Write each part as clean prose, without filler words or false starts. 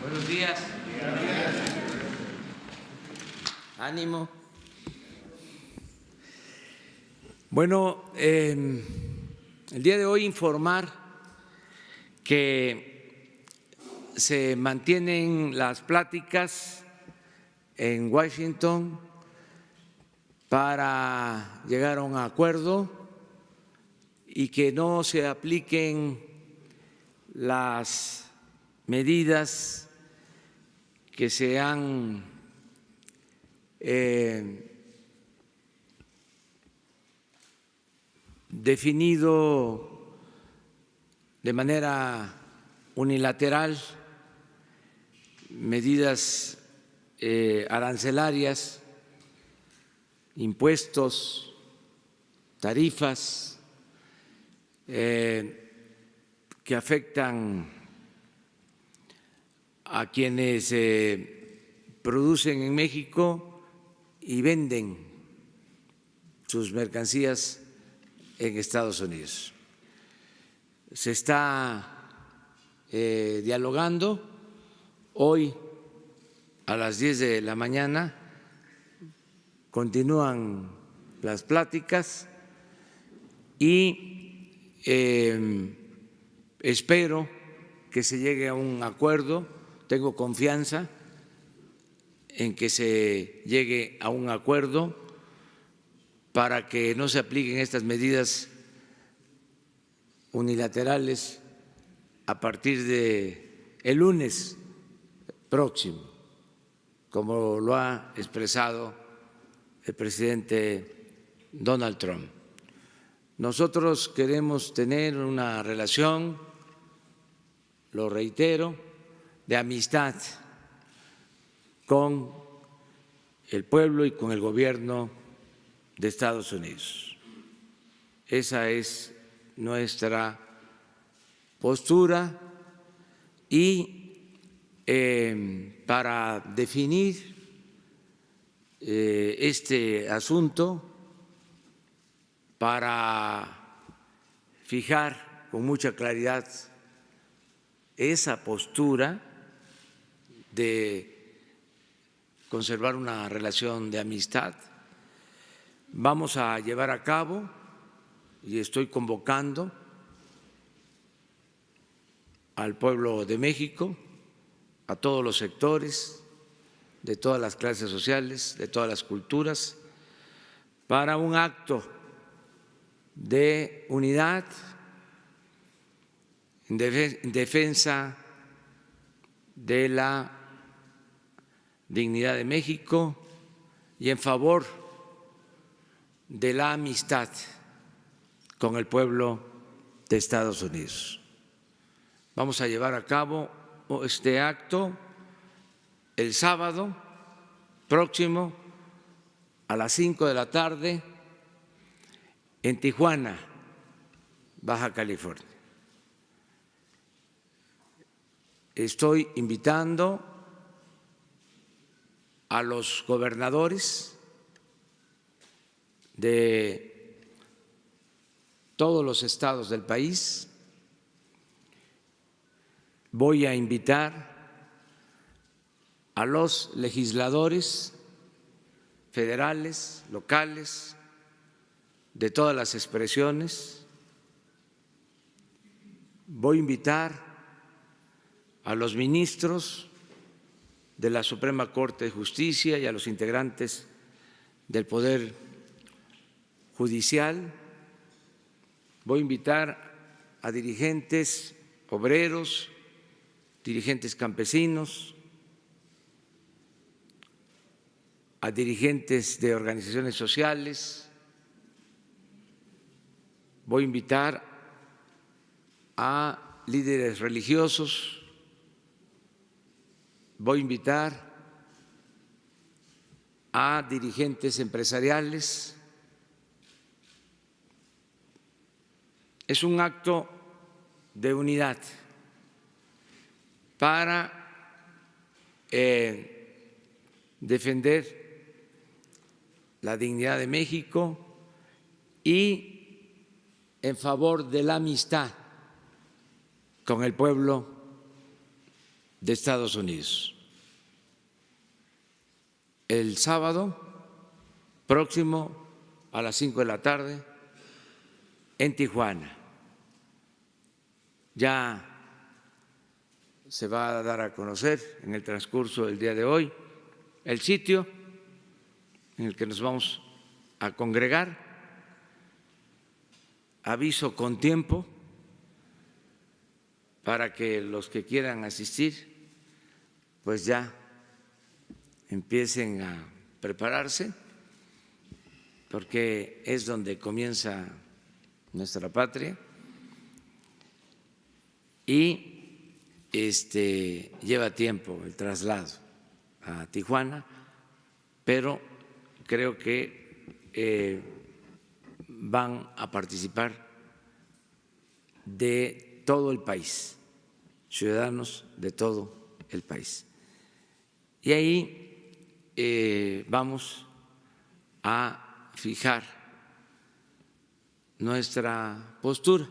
Buenos días. Ánimo. Bueno, el día de hoy informar que se mantienen las pláticas en Washington para llegar a un acuerdo y que no se apliquen las medidas que se han definido de manera unilateral, medidas arancelarias, impuestos, tarifas que afectan a quienes producen en México y venden sus mercancías en Estados Unidos. Se está dialogando. Hoy a las 10 de la mañana continúan las pláticas y espero que se llegue a un acuerdo. Tengo confianza en que se llegue a un acuerdo para que no se apliquen estas medidas unilaterales a partir del lunes próximo, como lo ha expresado el presidente Donald Trump. Nosotros queremos tener una relación, lo reitero, de amistad con el pueblo y con el gobierno de Estados Unidos. Esa es nuestra postura y para definir este asunto, para fijar con mucha claridad esa postura de conservar una relación de amistad, vamos a llevar a cabo, y estoy convocando al pueblo de México, a todos los sectores, de todas las clases sociales, de todas las culturas, para un acto de unidad en defensa de la dignidad de México y en favor de la amistad con el pueblo de Estados Unidos. Vamos a llevar a cabo este acto el sábado próximo a las 5 de la tarde en Tijuana, Baja California. Estoy invitando a los gobernadores de todos los estados del país. Voy a invitar a los legisladores federales, locales, de todas las expresiones. Voy a invitar a los ministros de la Suprema Corte de Justicia y a los integrantes del Poder Judicial. Voy a invitar a dirigentes obreros, dirigentes campesinos, a dirigentes de organizaciones sociales. Voy a invitar a líderes religiosos. Voy a invitar a dirigentes empresariales. Es un acto de unidad para defender la dignidad de México y en favor de la amistad con el pueblo de Estados Unidos. El sábado próximo a las 5 de la tarde en Tijuana. Ya se va a dar a conocer en el transcurso del día de hoy el sitio en el que nos vamos a congregar. Aviso con tiempo para que los que quieran asistir pues ya empiecen a prepararse, porque es donde comienza nuestra patria y lleva tiempo el traslado a Tijuana, pero creo que van a participar de todo el país, ciudadanos de todo el país. Y ahí vamos a fijar nuestra postura,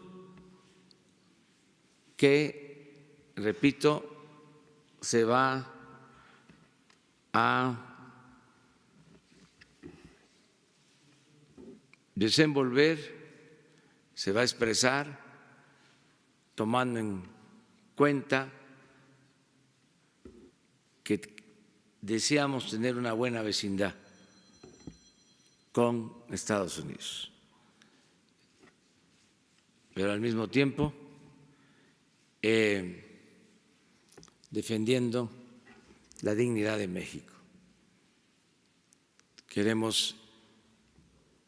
que, repito, se va a desenvolver, se va a expresar tomando en cuenta que deseamos tener una buena vecindad con Estados Unidos, pero al mismo tiempo defendiendo la dignidad de México. Queremos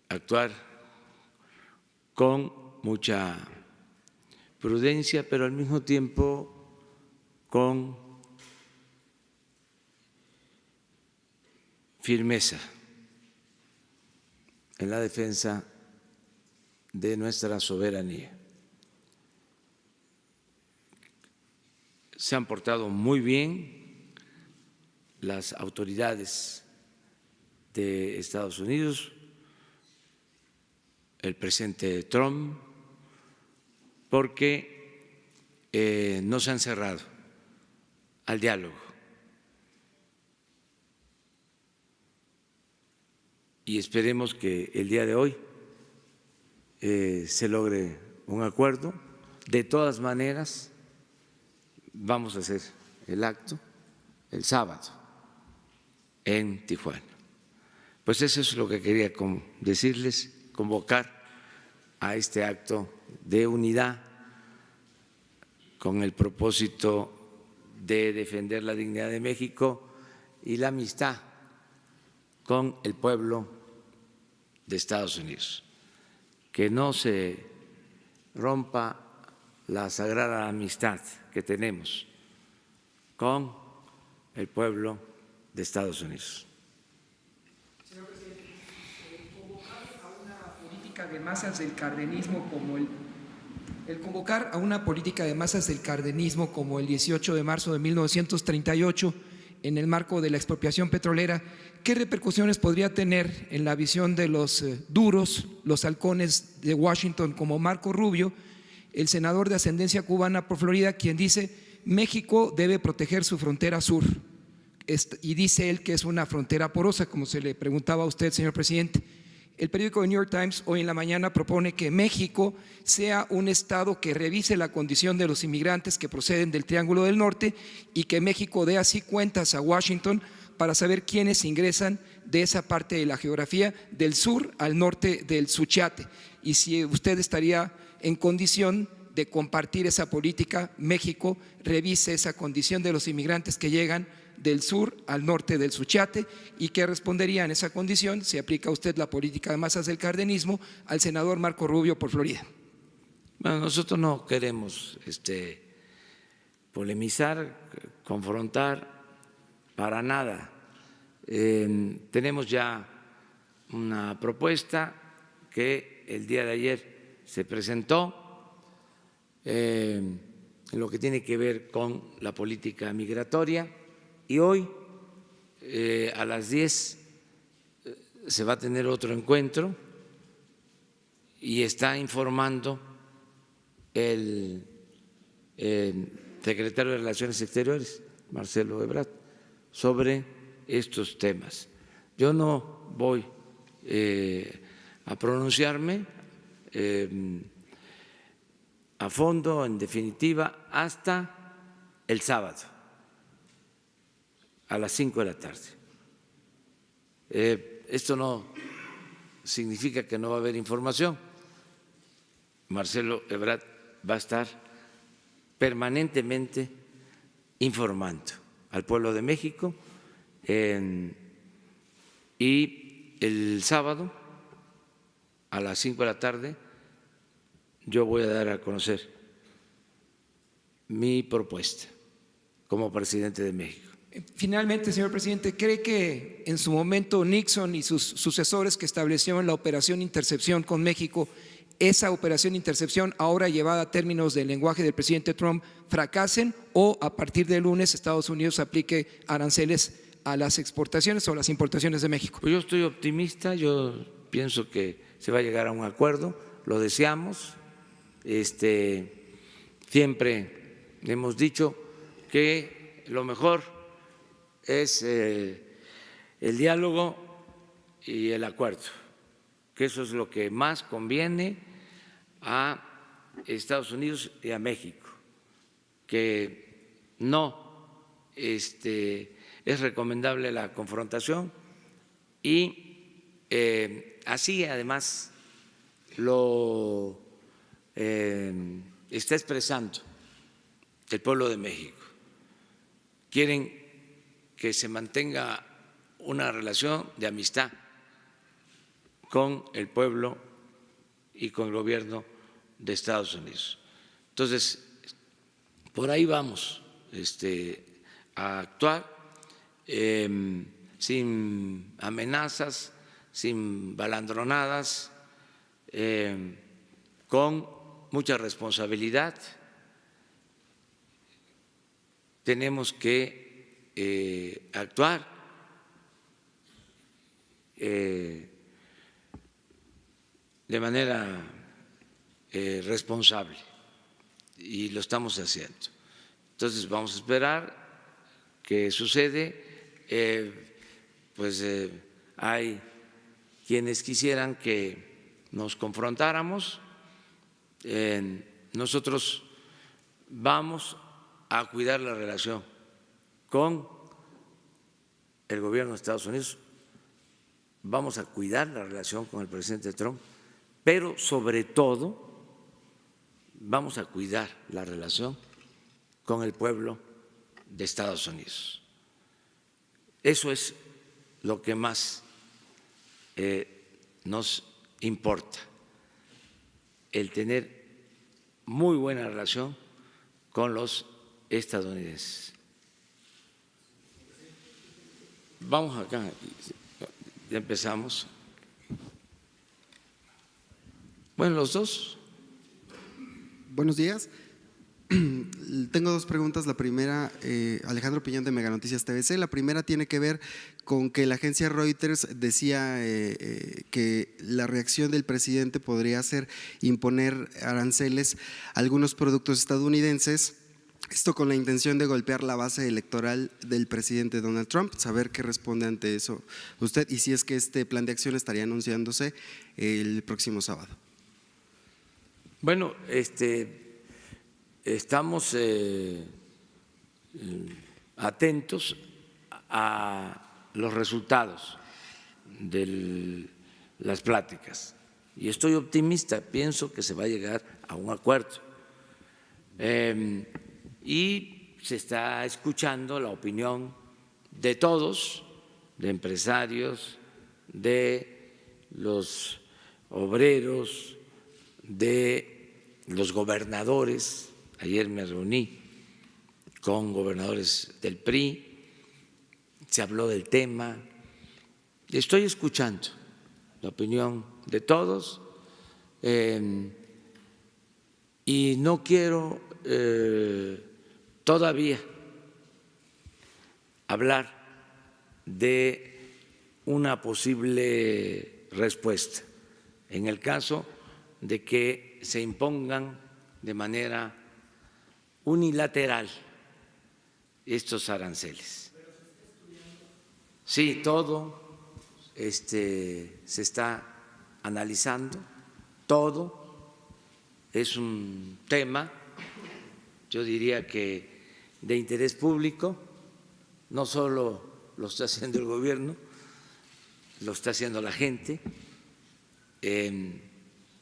actuar con mucha prudencia, pero al mismo tiempo con firmeza en la defensa de nuestra soberanía. Se han portado muy bien las autoridades de Estados Unidos, el presidente Trump, porque no se han cerrado al diálogo. Y esperemos que el día de hoy se logre un acuerdo. De todas maneras, vamos a hacer el acto el sábado en Tijuana. Pues eso es lo que quería decirles, convocar a este acto de unidad con el propósito de defender la dignidad de México y la amistad con el pueblo de Estados Unidos. Que no se rompa la sagrada amistad que tenemos con el pueblo de Estados Unidos. Señor presidente, convocar a una política de masas del cardenismo como el 18 de marzo de 1938 en el marco de la expropiación petrolera, ¿qué repercusiones podría tener en la visión de los duros, los halcones de Washington como Marco Rubio, el senador de ascendencia cubana por Florida, quien dice México debe proteger su frontera sur? Y dice él que es una frontera porosa, como se le preguntaba a usted, señor presidente. El periódico New York Times hoy en la mañana propone que México sea un estado que revise la condición de los inmigrantes que proceden del Triángulo del Norte y que México dé así cuentas a Washington para saber quiénes ingresan de esa parte de la geografía del sur al norte del Suchiate, y si usted estaría en condición de compartir esa política. México revise esa condición de los inmigrantes que llegan del sur al norte del Suchiate, y qué respondería en esa condición si aplica usted la política de masas del cardenismo al senador Marco Rubio por Florida. Bueno, nosotros no queremos polemizar, confrontar, para nada. Tenemos ya una propuesta que el día de ayer se presentó en lo que tiene que ver con la política migratoria, y hoy a las 10 se va a tener otro encuentro y está informando el secretario de Relaciones Exteriores, Marcelo Ebrard, sobre estos temas. Yo no voy a pronunciarme a fondo, en definitiva, hasta el sábado a las 5 de la tarde. Esto no significa que no va a haber información. Marcelo Ebrard va a estar permanentemente informando al pueblo de México y el sábado a las 5 de la tarde yo voy a dar a conocer mi propuesta como presidente de México. Finalmente, señor presidente, ¿cree que en su momento Nixon y sus sucesores que establecieron la operación Intercepción con México, esa operación Intercepción ahora llevada a términos del lenguaje del presidente Trump, fracasen o a partir del lunes Estados Unidos aplique aranceles a las exportaciones o las importaciones de México? Pues yo estoy optimista, yo pienso que se va a llegar a un acuerdo, lo deseamos. Siempre hemos dicho que lo mejor es el diálogo y el acuerdo, que eso es lo que más conviene a Estados Unidos y a México, que no es recomendable la confrontación y así además lo está expresando el pueblo de México. Quieren que se mantenga una relación de amistad con el pueblo y con el gobierno de Estados Unidos. Entonces, por ahí vamos a actuar sin amenazas, sin balandronadas, con mucha responsabilidad. Tenemos que actuar de manera responsable y lo estamos haciendo. Entonces vamos a esperar qué sucede. Hay quienes quisieran que nos confrontáramos. Nosotros vamos a cuidar la relación con el gobierno de Estados Unidos, vamos a cuidar la relación con el presidente Trump, pero sobre todo vamos a cuidar la relación con el pueblo de Estados Unidos. Eso es lo que más nos importa, el tener muy buena relación con los estadounidenses. Vamos acá, ya empezamos. Bueno, los dos. Buenos días. Tengo dos preguntas. La primera, Alejandro Piñón de Mega Noticias TVC. La primera tiene que ver con que la agencia Reuters decía que la reacción del presidente podría ser imponer aranceles a algunos productos estadounidenses. Esto con la intención de golpear la base electoral del presidente Donald Trump. Saber qué responde ante eso usted y si es que este plan de acción estaría anunciándose el próximo sábado. Bueno, estamos atentos a los resultados de las pláticas y estoy optimista, pienso que se va a llegar a un acuerdo. Y se está escuchando la opinión de todos, de empresarios, de los obreros, de los gobernadores. Ayer me reuní con gobernadores del PRI, se habló del tema, estoy escuchando la opinión de todos y no quiero todavía hablar de una posible respuesta en el caso de que se impongan de manera unilateral estos aranceles. Sí, todo se está analizando, todo es un tema, yo diría que de interés público, no solo lo está haciendo el gobierno, lo está haciendo la gente.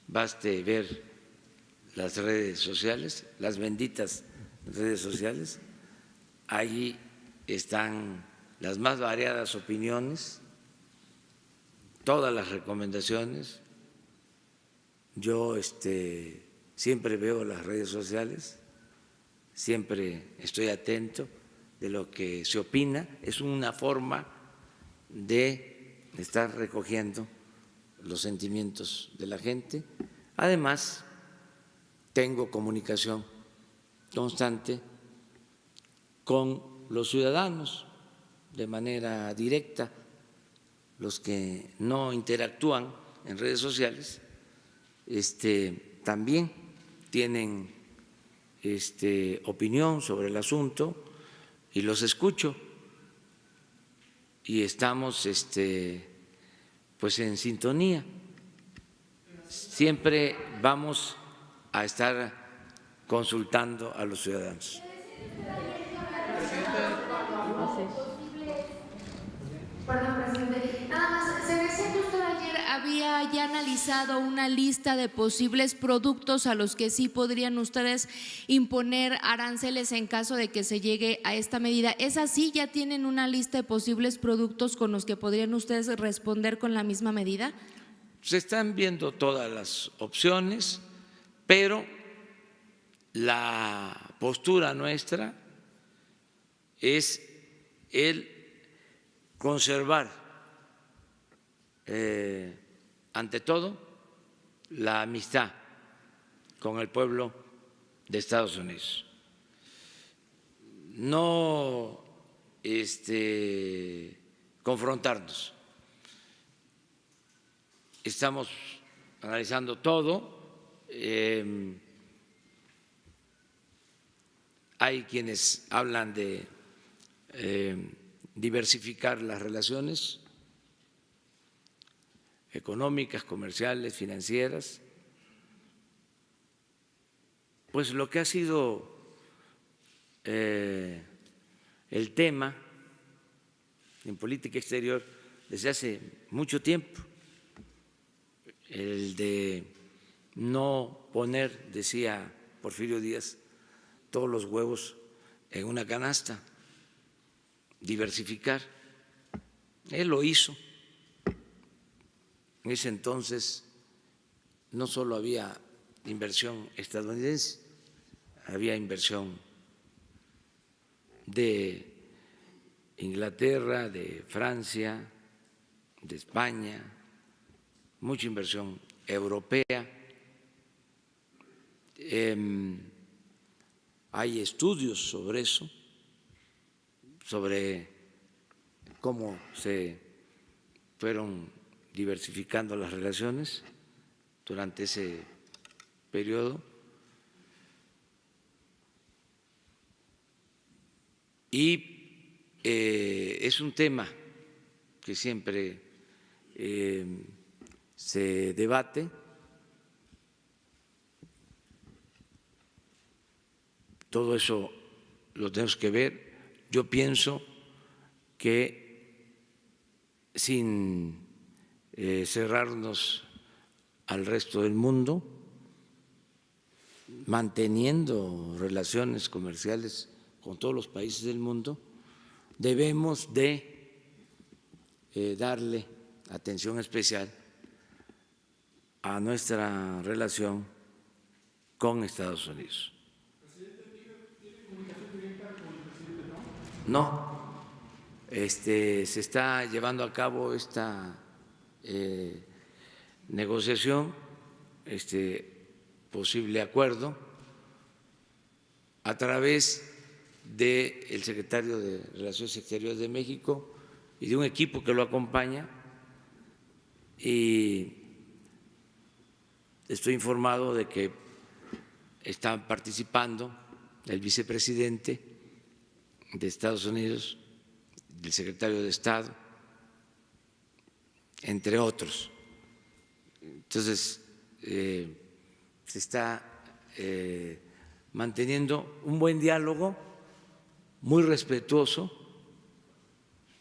Baste ver las redes sociales, las benditas redes sociales, allí están las más variadas opiniones, todas las recomendaciones. Yo siempre veo las redes sociales, siempre estoy atento de lo que se opina, es una forma de estar recogiendo los sentimientos de la gente. Además, tengo comunicación constante con los ciudadanos de manera directa, los que no interactúan en redes sociales, también tienen opinión sobre el asunto y los escucho y estamos pues en sintonía. Siempre vamos a estar consultando a los ciudadanos. Perdón, presidente. Nada más, se decía que usted ayer había ya analizado una lista de posibles productos a los que sí podrían ustedes imponer aranceles en caso de que se llegue a esta medida. ¿Es así? ¿Ya tienen una lista de posibles productos con los que podrían ustedes responder con la misma medida? Se están viendo todas las opciones, pero la postura nuestra es el conservar, ante todo, la amistad con el pueblo de Estados Unidos. No confrontarnos. Estamos analizando todo. Hay quienes hablan de diversificar las relaciones económicas, comerciales, financieras. Pues lo que ha sido el tema en política exterior desde hace mucho tiempo, el de no poner, decía Porfirio Díaz, todos los huevos en una canasta, diversificar. Él lo hizo. En ese entonces no solo había inversión estadounidense, había inversión de Inglaterra, de Francia, de España, mucha inversión europea. Hay estudios sobre eso, sobre cómo se fueron diversificando las relaciones durante ese periodo. Y es un tema que siempre se debate. Todo eso lo tenemos que ver. Yo pienso que sin cerrarnos al resto del mundo, manteniendo relaciones comerciales con todos los países del mundo, debemos de darle atención especial a nuestra relación con Estados Unidos. No, se está llevando a cabo esta negociación, posible acuerdo a través del secretario de Relaciones Exteriores de México y de un equipo que lo acompaña, y estoy informado de que están participando el vicepresidente de Estados Unidos, del secretario de Estado, entre otros. Entonces, se está manteniendo un buen diálogo, muy respetuoso,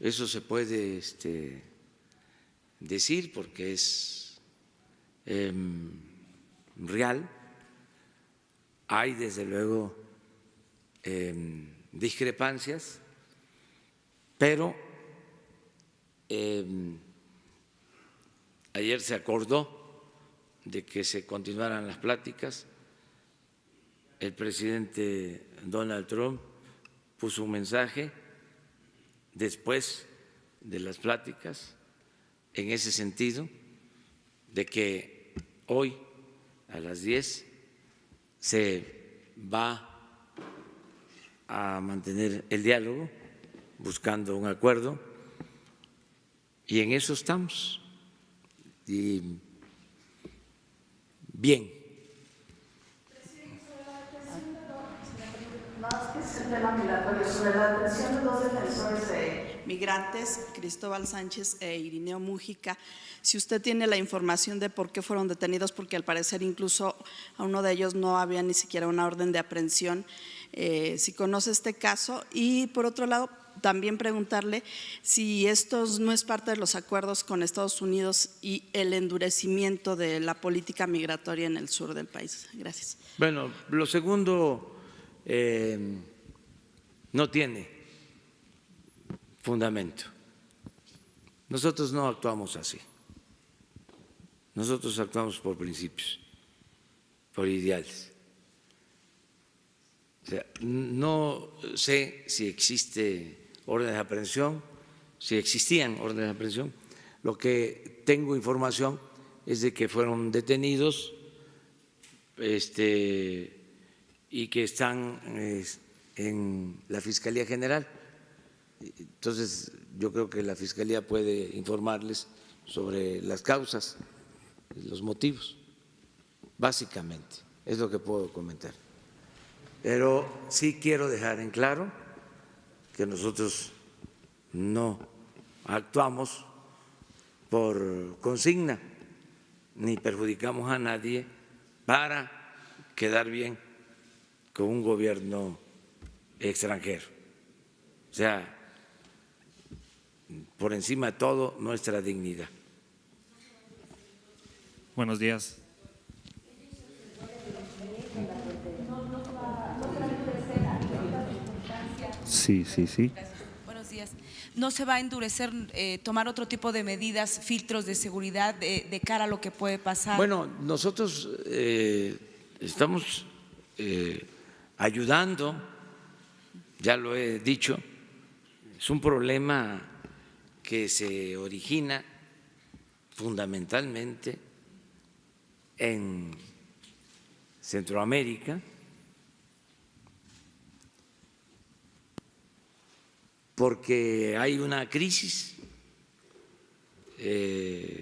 eso se puede decir porque es real. Hay desde luego discrepancias, pero ayer se acordó de que se continuaran las pláticas. El presidente Donald Trump puso un mensaje después de las pláticas en ese sentido, de que hoy a las 10 se va a mantener el diálogo buscando un acuerdo, y en eso estamos. Y bien. Sobre la detención de dos defensores migrantes, Cristóbal Sánchez e Irineo Mújica, si usted tiene la información de por qué fueron detenidos, porque al parecer incluso a uno de ellos no había ni siquiera una orden de aprehensión, si conoce este caso. Y por otro lado, también preguntarle si esto no es parte de los acuerdos con Estados Unidos y el endurecimiento de la política migratoria en el sur del país. Gracias. Bueno, lo segundo no tiene fundamento. Nosotros no actuamos así. Nosotros actuamos por principios, por ideales. O sea, no sé si existe órdenes de aprehensión, si existían órdenes de aprehensión. Lo que tengo información es de que fueron detenidos y que están en la Fiscalía General. Entonces, yo creo que la Fiscalía puede informarles sobre las causas, los motivos, básicamente, es lo que puedo comentar. Pero sí quiero dejar en claro que nosotros no actuamos por consigna ni perjudicamos a nadie para quedar bien con un gobierno extranjero. O sea, por encima de todo, nuestra dignidad. Buenos días. Sí. Buenos días. ¿No se va a endurecer, tomar otro tipo de medidas, filtros de seguridad de cara a lo que puede pasar? Bueno, nosotros estamos ayudando, ya lo he dicho, es un problema que se origina fundamentalmente en Centroamérica, porque hay una crisis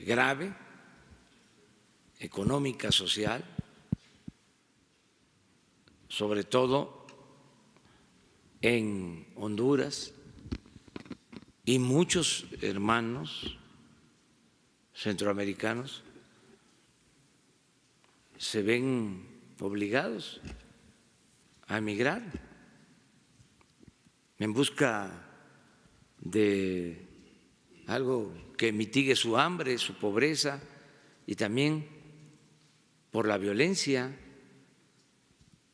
grave, económica, social, sobre todo en Honduras, y muchos hermanos centroamericanos se ven obligados a emigrar en busca de algo que mitigue su hambre, su pobreza, y también por la violencia.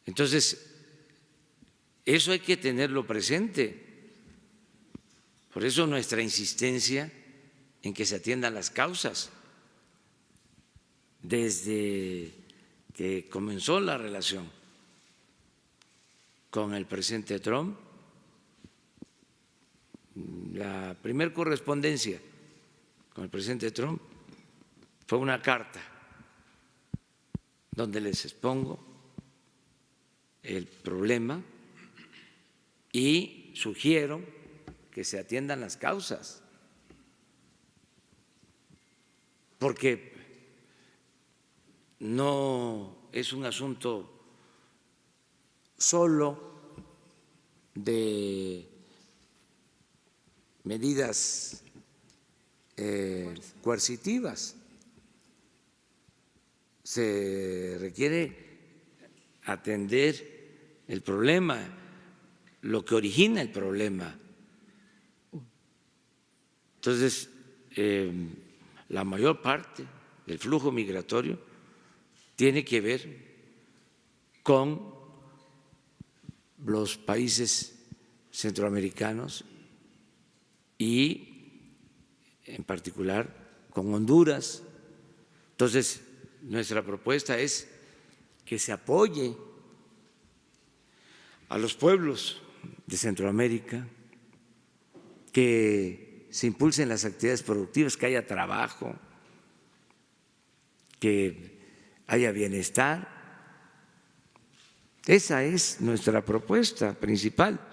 Entonces, eso hay que tenerlo presente. Por eso nuestra insistencia en que se atiendan las causas. Desde que comenzó la relación con el presidente Trump, la primer correspondencia con el presidente Trump fue una carta donde les expongo el problema y sugiero que se atiendan las causas, porque no es un asunto solo de medidas coercitivas. Se requiere atender el problema, lo que origina el problema. Entonces, la mayor parte del flujo migratorio tiene que ver con los países centroamericanos y en particular con Honduras. Entonces, nuestra propuesta es que se apoye a los pueblos de Centroamérica, que se impulsen las actividades productivas, que haya trabajo, que haya bienestar. Esa es nuestra propuesta principal.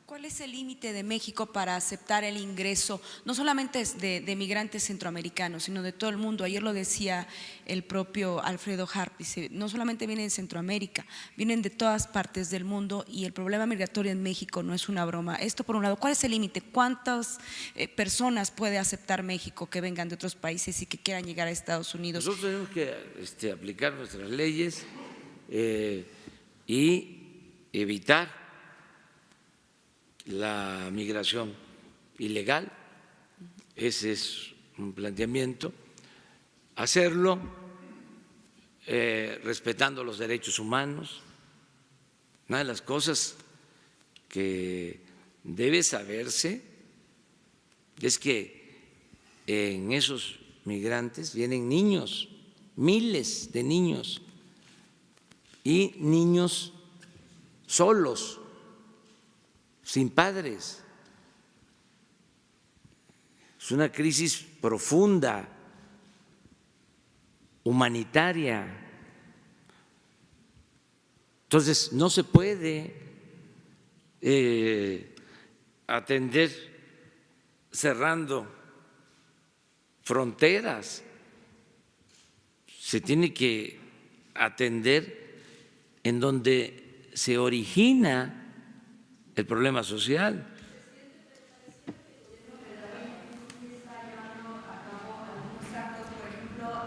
¿Cuál es el límite de México para aceptar el ingreso, no solamente de migrantes centroamericanos, sino de todo el mundo? Ayer lo decía el propio Alfredo Harp, dice, no solamente vienen de Centroamérica, vienen de todas partes del mundo y el problema migratorio en México no es una broma. Esto por un lado, ¿cuál es el límite? ¿Cuántas personas puede aceptar México que vengan de otros países y que quieran llegar a Estados Unidos? Nosotros tenemos que aplicar nuestras leyes y evitar la migración ilegal. Ese es un planteamiento. Hacerlo respetando los derechos humanos. Una de las cosas que debe saberse es que en esos migrantes vienen niños, miles de niños, y niños solos, sin padres. Es una crisis profunda, humanitaria. Entonces, no se puede atender cerrando fronteras. Se tiene que atender en donde se origina el problema social.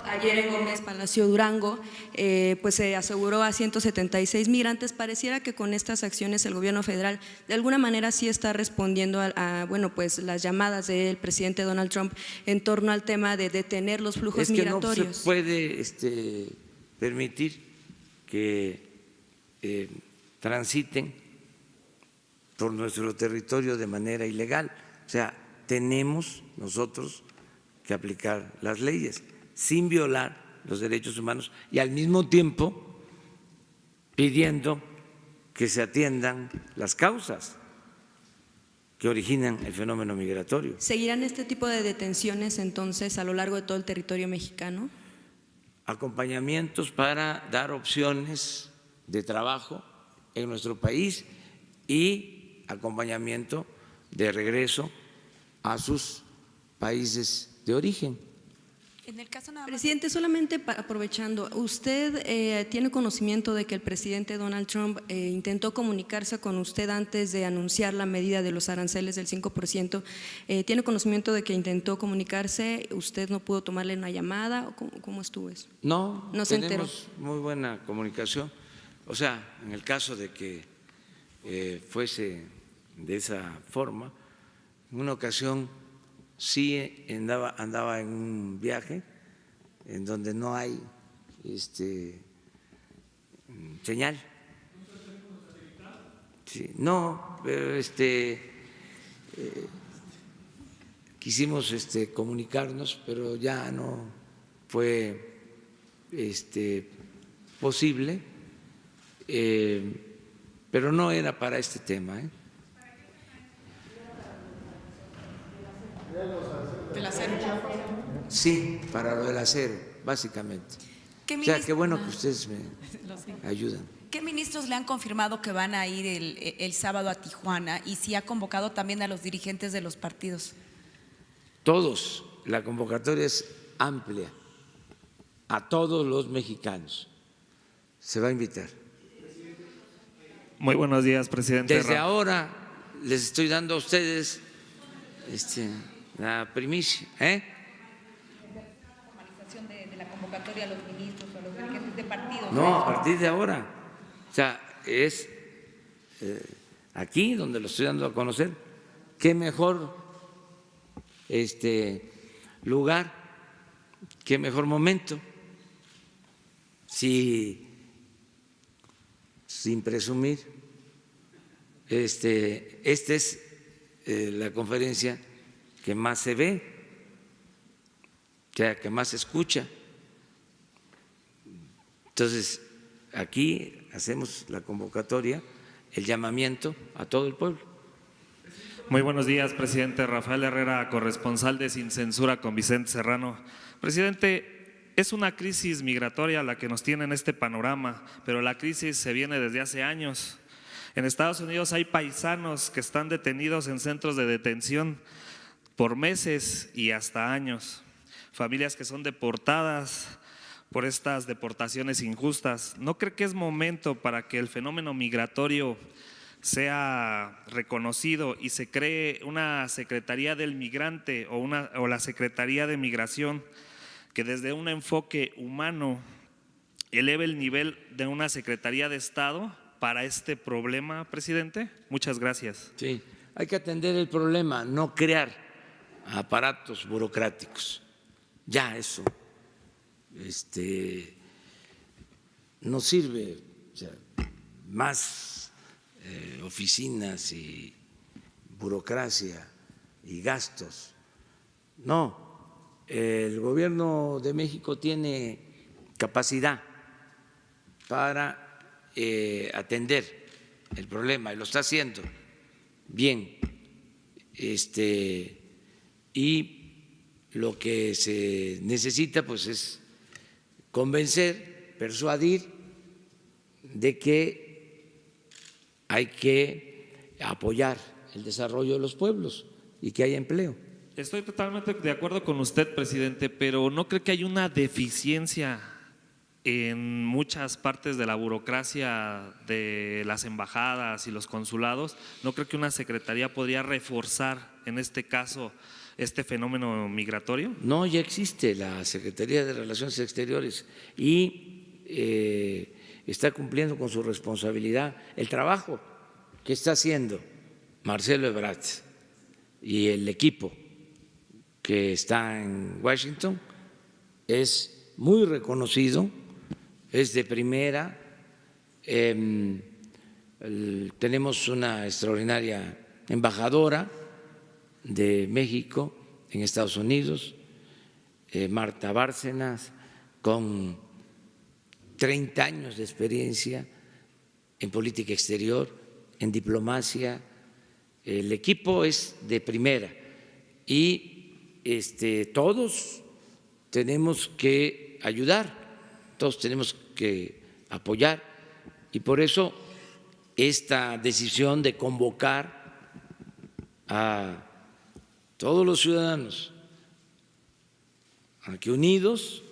Ayer en Gómez Palacio Durango, pues se aseguró a 176 migrantes. Pareciera que con estas acciones el gobierno federal de alguna manera sí está respondiendo a bueno, pues las llamadas del presidente Donald Trump en torno al tema de detener los flujos migratorios. No se puede permitir que transiten por nuestro territorio de manera ilegal. O sea, tenemos nosotros que aplicar las leyes sin violar los derechos humanos y al mismo tiempo pidiendo que se atiendan las causas que originan el fenómeno migratorio. ¿Seguirán este tipo de detenciones entonces a lo largo de todo el territorio mexicano? Acompañamientos para dar opciones de trabajo en nuestro país y acompañamiento de regreso a sus países de origen. En el caso nada más. Presidente, solamente aprovechando, ¿usted tiene conocimiento de que el presidente Donald Trump intentó comunicarse con usted antes de anunciar la medida de los aranceles del 5%? ¿Tiene conocimiento de que intentó comunicarse, usted no pudo tomarle una llamada? ¿Cómo estuvo eso? No, no se enteró. Tenemos muy buena comunicación. O sea, en el caso de que fuese de esa forma, en una ocasión sí andaba en un viaje en donde no hay señal. Sí, no, pero quisimos comunicarnos, pero ya no fue posible, pero no era para este tema. ¿Del acero? Sí, para lo del acero, básicamente. O sea, qué bueno que ustedes me ayudan. ¿Qué ministros le han confirmado que van a ir el sábado a Tijuana y si ha convocado también a los dirigentes de los partidos? Todos, la convocatoria es amplia, a todos los mexicanos se va a invitar. Muy buenos días, presidente. Desde ahora les estoy dando a ustedes la primicia. De la convocatoria a los ministros, a los dirigentes de partidos. No, a partir de ahora. O sea, es aquí donde lo estoy dando a conocer. Qué mejor lugar, qué mejor momento. Sin presumir, esta es la conferencia que más se ve, que más se escucha. Entonces, aquí hacemos la convocatoria, el llamamiento a todo el pueblo. Muy buenos días, presidente. Rafael Herrera, corresponsal de Sin Censura con Vicente Serrano. Presidente, es una crisis migratoria la que nos tiene en este panorama, pero la crisis se viene desde hace años. En Estados Unidos hay paisanos que están detenidos en centros de detención por meses y hasta años. Familias que son deportadas por estas deportaciones injustas. ¿No cree que es momento para que el fenómeno migratorio sea reconocido y se cree una Secretaría del Migrante o la Secretaría de Migración que desde un enfoque humano eleve el nivel de una Secretaría de Estado para este problema, presidente? Muchas gracias. Sí, hay que atender el problema, no crear aparatos burocráticos. Ya eso no sirve. O sea, más oficinas y burocracia y gastos. No. El gobierno de México tiene capacidad para atender el problema y lo está haciendo bien. Y lo que se necesita pues es convencer, persuadir de que hay que apoyar el desarrollo de los pueblos y que haya empleo. Estoy totalmente de acuerdo con usted, presidente, pero ¿no cree que hay una deficiencia en muchas partes de la burocracia de las embajadas y los consulados? ¿No cree que una secretaría podría reforzar en este caso este fenómeno migratorio? No, ya existe la Secretaría de Relaciones Exteriores y está cumpliendo con su responsabilidad. El trabajo que está haciendo Marcelo Ebrard y el equipo que está en Washington es muy reconocido, es de primera. Tenemos una extraordinaria embajadora de México en Estados Unidos, Marta Bárcenas, con 30 años de experiencia en política exterior, en diplomacia. El equipo es de primera y todos tenemos que ayudar, todos tenemos que apoyar, y por eso esta decisión de convocar a todos los ciudadanos a que unidos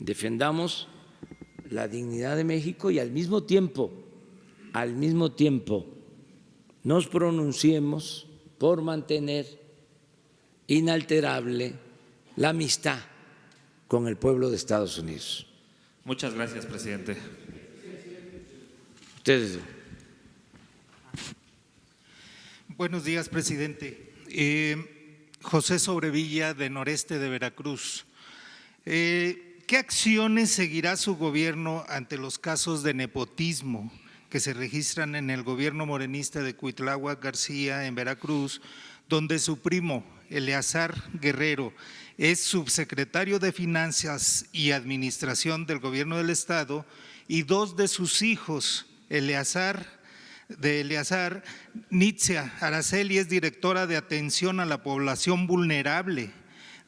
defendamos la dignidad de México y al mismo tiempo nos pronunciemos por mantener inalterable la amistad con el pueblo de Estados Unidos. Muchas gracias, presidente. Ustedes. Buenos días, presidente. José Sobrevilla, de Noreste de Veracruz. ¿Qué acciones seguirá su gobierno ante los casos de nepotismo que se registran en el gobierno morenista de Cuitláhuac García en Veracruz, donde su primo, Eleazar Guerrero, es subsecretario de Finanzas y Administración del Gobierno del Estado y dos de sus hijos, Eleazar, Nitzia Araceli es directora de atención a la población vulnerable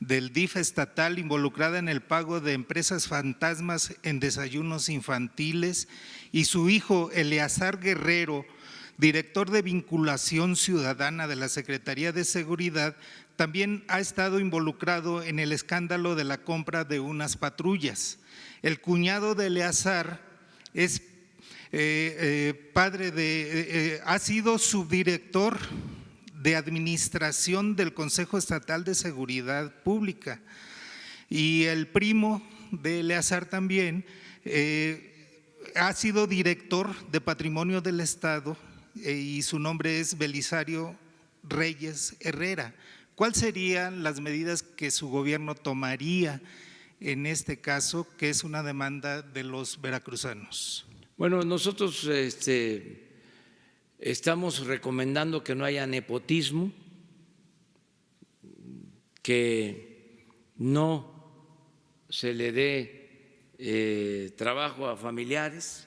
del DIF estatal involucrada en el pago de empresas fantasmas en desayunos infantiles, y su hijo Eleazar Guerrero, director de vinculación ciudadana de la Secretaría de Seguridad, también ha estado involucrado en el escándalo de la compra de unas patrullas. El cuñado de Eleazar es ha sido subdirector de administración del Consejo Estatal de Seguridad Pública, y el primo de Eleazar también ha sido director de Patrimonio del Estado y su nombre es Belisario Reyes Herrera. ¿Cuáles serían las medidas que su gobierno tomaría en este caso, que es una demanda de los veracruzanos? Bueno, nosotros estamos recomendando que no haya nepotismo, que no se le dé trabajo a familiares,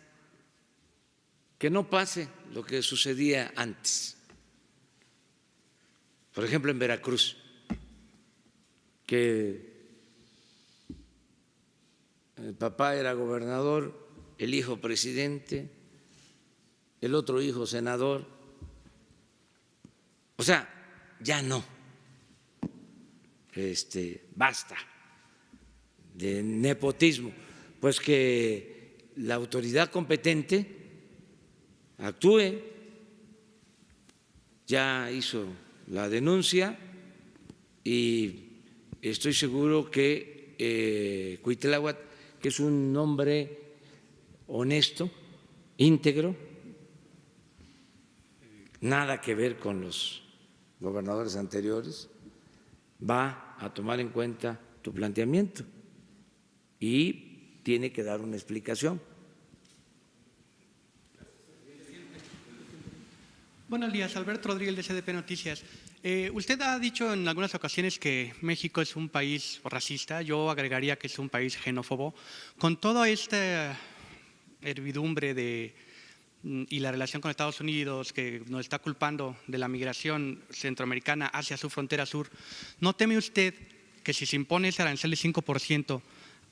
que no pase lo que sucedía antes. Por ejemplo, en Veracruz, que el papá era gobernador, el hijo presidente, el otro hijo senador. O sea, ya no. Basta de nepotismo. Pues que la autoridad competente actúe. Ya hizo la denuncia y estoy seguro que Cuitláhuac, que es un hombre honesto, íntegro, nada que ver con los gobernadores anteriores, va a tomar en cuenta tu planteamiento y tiene que dar una explicación. Buenos días, Alberto Rodríguez de CDP Noticias. Usted ha dicho en algunas ocasiones que México es un país racista, yo agregaría que es un país xenófobo. Con toda esta hervidumbre y la relación con Estados Unidos que nos está culpando de la migración centroamericana hacia su frontera sur, ¿no teme usted que si se impone ese arancel de 5%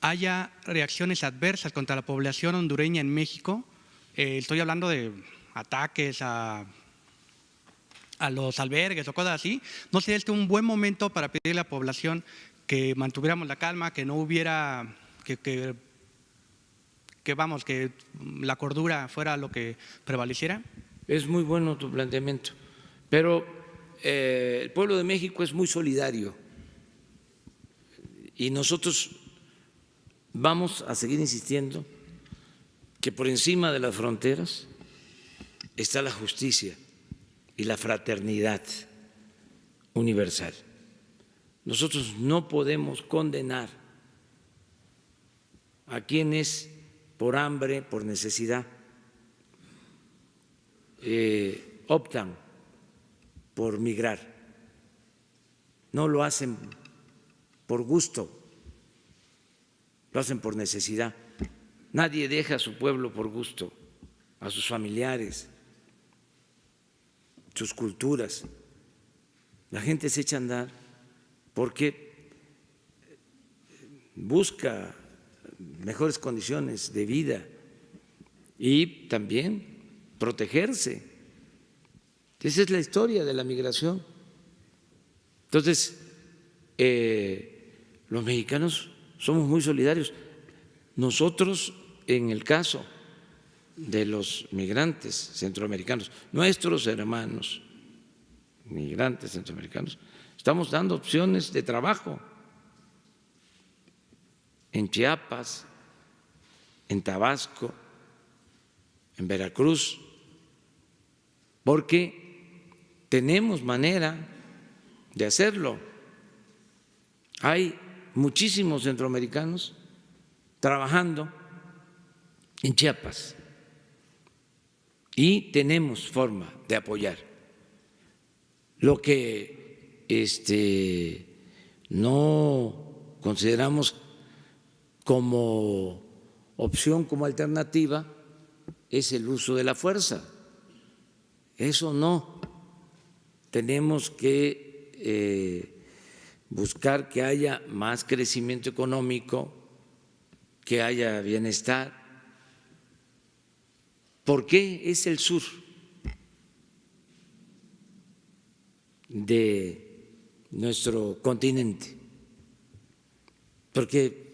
haya reacciones adversas contra la población hondureña en México? Estoy hablando de ataques a los albergues o cosas así. ¿No sería este un buen momento para pedirle a la población que mantuviéramos la calma, que no hubiera, que la cordura fuera lo que prevaleciera? Es muy bueno tu planteamiento, pero el pueblo de México es muy solidario y nosotros vamos a seguir insistiendo que por encima de las fronteras está la justicia y la fraternidad universal. Nosotros no podemos condenar a quienes por hambre, por necesidad, optan por migrar. No lo hacen por gusto, lo hacen por necesidad. Nadie deja a su pueblo por gusto, a sus familiares, sus culturas. La gente se echa a andar porque busca mejores condiciones de vida y también protegerse. Esa es la historia de la migración. Entonces, los mexicanos somos muy solidarios. Nosotros, en el caso de los migrantes centroamericanos, nuestros hermanos migrantes centroamericanos, estamos dando opciones de trabajo en Chiapas, en Tabasco, en Veracruz, porque tenemos manera de hacerlo. Hay muchísimos centroamericanos trabajando en Chiapas y tenemos forma de apoyar. Lo que no consideramos como opción, como alternativa, es el uso de la fuerza. Eso no. Tenemos que buscar que haya más crecimiento económico, que haya bienestar. ¿Por qué es el sur de nuestro continente? Porque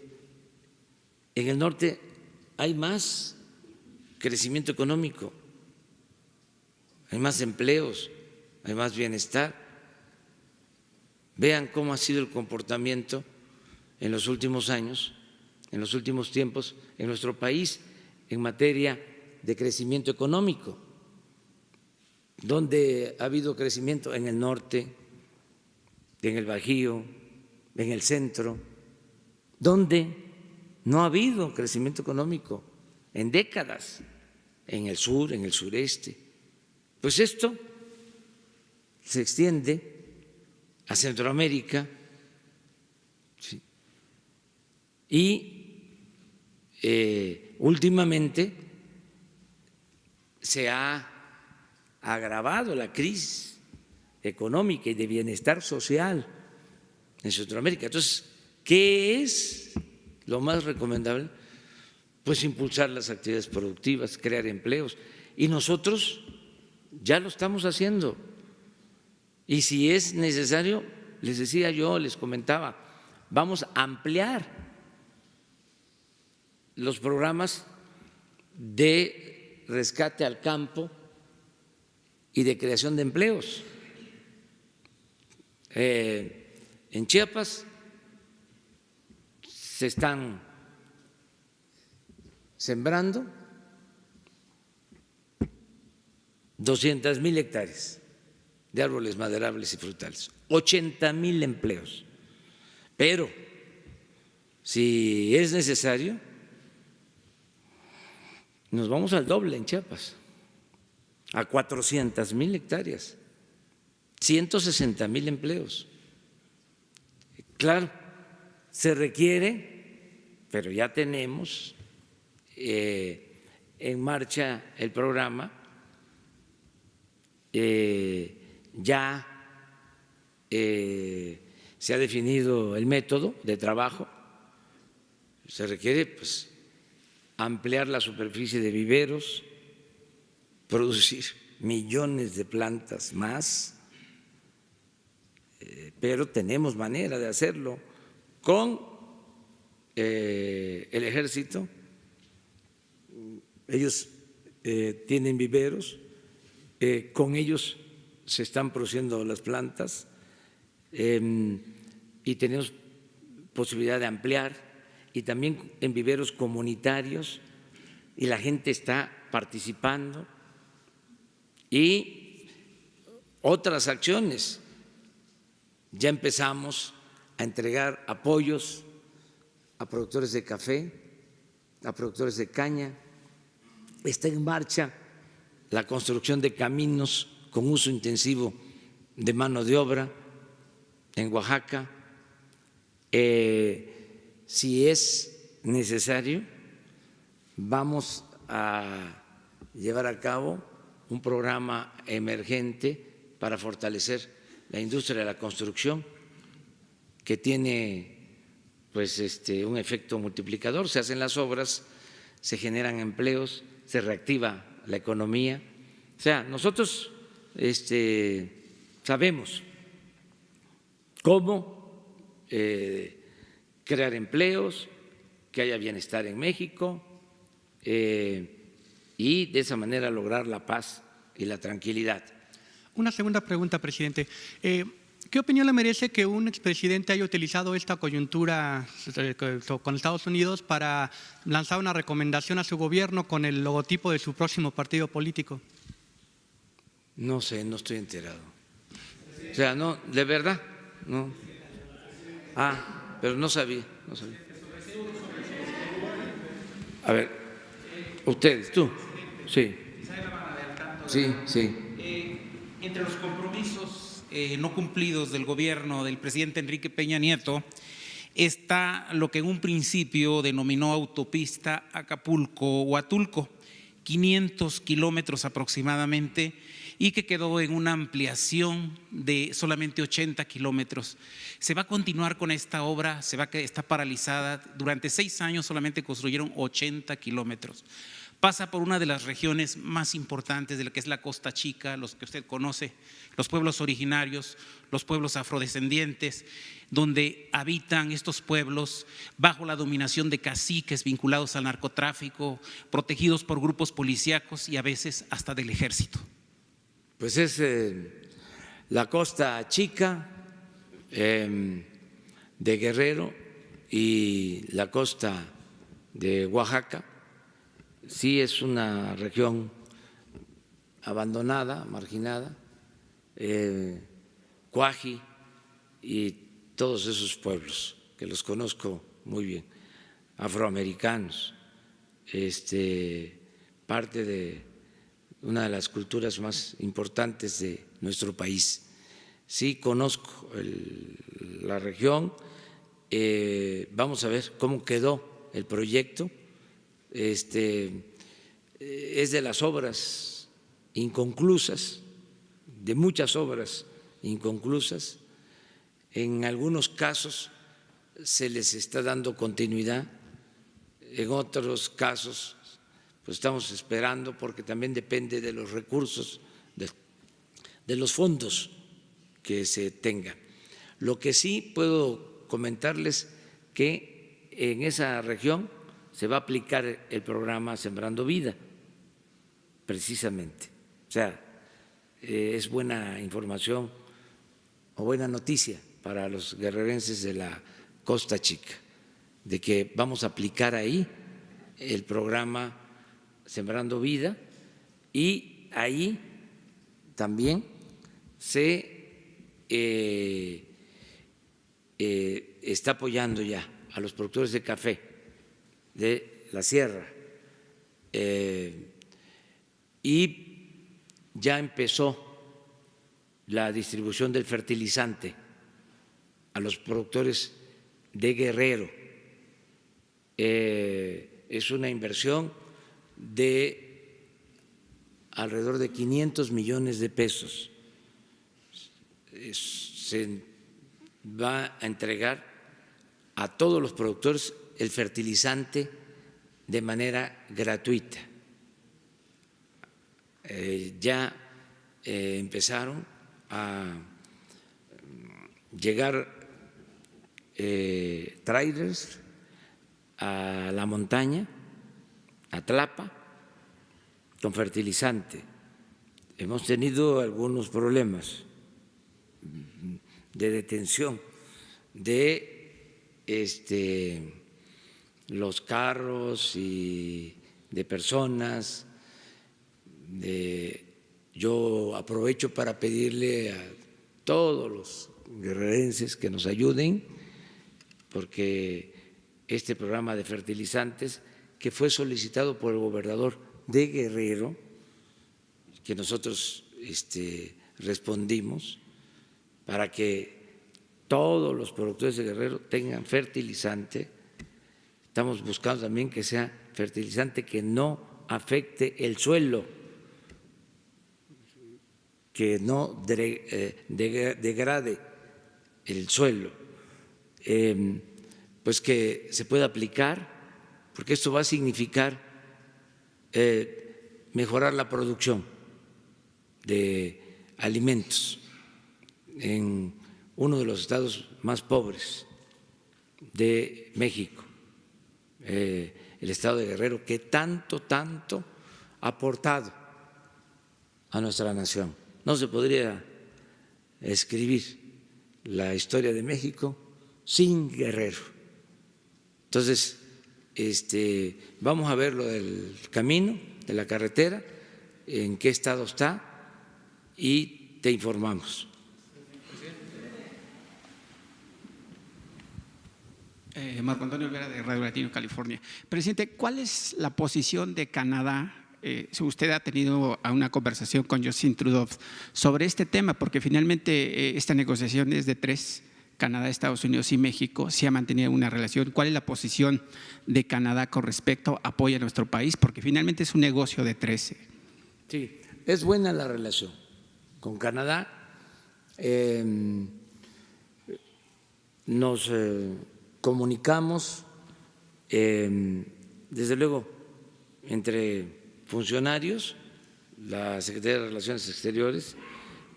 en el norte hay más crecimiento económico, hay más empleos, hay más bienestar. Vean cómo ha sido el comportamiento en los últimos años, en los últimos tiempos en nuestro país en materia de crecimiento económico, donde ha habido crecimiento en el norte, en el Bajío, en el centro, donde no ha habido crecimiento económico en décadas, en el sur, en el sureste. Pues esto se extiende a Centroamérica, ¿sí? Y últimamente se ha agravado la crisis económica y de bienestar social en Centroamérica. Entonces, ¿qué es lo más recomendable? Pues impulsar las actividades productivas, crear empleos. Y nosotros ya lo estamos haciendo. Y si es necesario, les decía yo, les comentaba, vamos a ampliar los programas de rescate al campo y de creación de empleos. En Chiapas se están sembrando 200,000 hectáreas de árboles maderables y frutales, 80,000 empleos. Pero si es necesario, nos vamos al doble en Chiapas, a 400,000 hectáreas, 160,000 empleos. Claro, se requiere, pero ya tenemos en marcha el programa, ya se ha definido el método de trabajo, se requiere pues ampliar la superficie de viveros, producir millones de plantas más, pero tenemos manera de hacerlo con el ejército. Ellos tienen viveros, con ellos se están produciendo las plantas y tenemos posibilidad de ampliar, y también en viveros comunitarios, y la gente está participando, y otras acciones. Ya empezamos a entregar apoyos a productores de café, a productores de caña. Está en marcha la construcción de caminos con uso intensivo de mano de obra en Oaxaca. Si es necesario, vamos a llevar a cabo un programa emergente para fortalecer la industria de la construcción, que tiene pues un efecto multiplicador. Se hacen las obras, se generan empleos, se reactiva la economía. O sea, nosotros sabemos cómo crear empleos, que haya bienestar en México y de esa manera lograr la paz y la tranquilidad. Una segunda pregunta, presidente. ¿Qué opinión le merece que un expresidente haya utilizado esta coyuntura con Estados Unidos para lanzar una recomendación a su gobierno con el logotipo de su próximo partido político? No sé, no estoy enterado. O sea, no, de verdad, no. Pero no sabía. A ver, ustedes, tú. Sí. Sí. Entre los compromisos no cumplidos del gobierno del presidente Enrique Peña Nieto está lo que en un principio denominó autopista Acapulco-Huatulco, 500 kilómetros aproximadamente, y que quedó en una ampliación de solamente 80 kilómetros. Se va a continuar con esta obra, está paralizada. Durante 6 años solamente construyeron 80 kilómetros. pasa por una de las regiones más importantes de lo que es la Costa Chica, los que usted conoce, los pueblos originarios, los pueblos afrodescendientes, donde habitan estos pueblos bajo la dominación de caciques vinculados al narcotráfico, protegidos por grupos policíacos y a veces hasta del ejército. Pues es la Costa Chica de Guerrero y la costa de Oaxaca. Sí es una región abandonada, marginada, Cuaji y todos esos pueblos que los conozco muy bien, afroamericanos, parte de una de las culturas más importantes de nuestro país. Sí conozco la región, vamos a ver cómo quedó el proyecto. Es de las obras inconclusas, de muchas obras inconclusas. En algunos casos se les está dando continuidad, en otros casos pues estamos esperando porque también depende de los recursos, de los fondos que se tengan. Lo que sí puedo comentarles que en esa región se va a aplicar el programa Sembrando Vida, precisamente. O sea, es buena información o buena noticia para los guerrerenses de la Costa Chica, de que vamos a aplicar ahí el programa Sembrando Vida y ahí también se está apoyando ya a los productores de café de la sierra y ya empezó la distribución del fertilizante a los productores de Guerrero. Es una inversión de alrededor de 500 millones de pesos. Se va a entregar a todos los productores el fertilizante de manera gratuita. Ya empezaron a llegar trailers a la montaña, a Tlapa, con fertilizante. Hemos tenido algunos problemas de detención de los carros y de personas. Yo aprovecho para pedirle a todos los guerrerenses que nos ayuden, porque este programa de fertilizantes que fue solicitado por el gobernador de Guerrero, que nosotros respondimos para que todos los productores de Guerrero tengan fertilizante. Estamos buscando también que sea fertilizante que no afecte el suelo, que no degrade el suelo, pues que se pueda aplicar, porque esto va a significar mejorar la producción de alimentos en uno de los estados más pobres de México, el estado de Guerrero, que tanto ha aportado a nuestra nación. No se podría escribir la historia de México sin Guerrero. Entonces, vamos a ver lo del camino, de la carretera, en qué estado está y te informamos. Marco Antonio Olvera, de Radio Latino, California. Presidente, ¿cuál es la posición de Canadá? Si usted ha tenido una conversación con Justin Trudeau sobre este tema, porque finalmente esta negociación es de tres, Canadá, Estados Unidos y México, se ha mantenido una relación. ¿Cuál es la posición de Canadá con respecto a apoyo a nuestro país? Porque finalmente es un negocio de 13. Sí, es buena la relación con Canadá. Nos comunicamos, desde luego, entre funcionarios, la Secretaría de Relaciones Exteriores,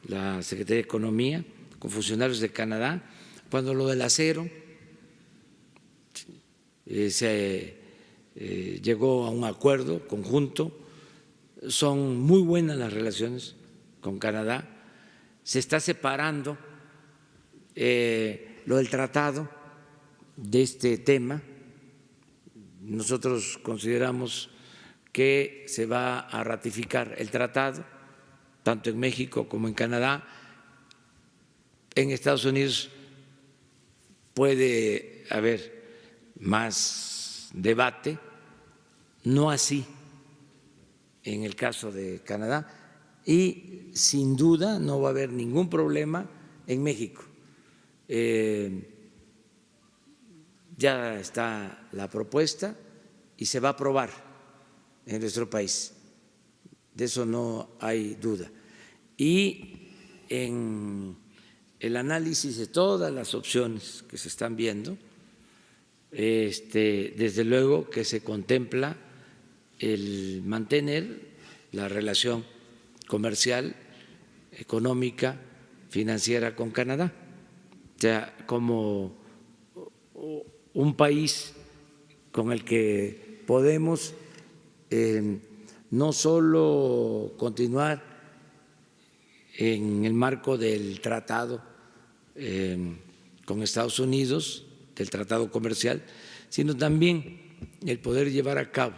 la Secretaría de Economía, con funcionarios de Canadá. Cuando lo del acero se llegó a un acuerdo conjunto, son muy buenas las relaciones con Canadá. Se está separando lo del tratado de este tema. Nosotros consideramos que se va a ratificar el tratado, tanto en México como en Canadá. En Estados Unidos puede haber más debate, no así en el caso de Canadá, y sin duda no va a haber ningún problema en México. Ya está la propuesta y se va a aprobar en nuestro país, de eso no hay duda. Y en el análisis de todas las opciones que se están viendo, desde luego que se contempla el mantener la relación comercial, económica, financiera con Canadá, o sea, como un país con el que podemos no solo continuar en el marco del tratado con Estados Unidos, del tratado comercial, sino también el poder llevar a cabo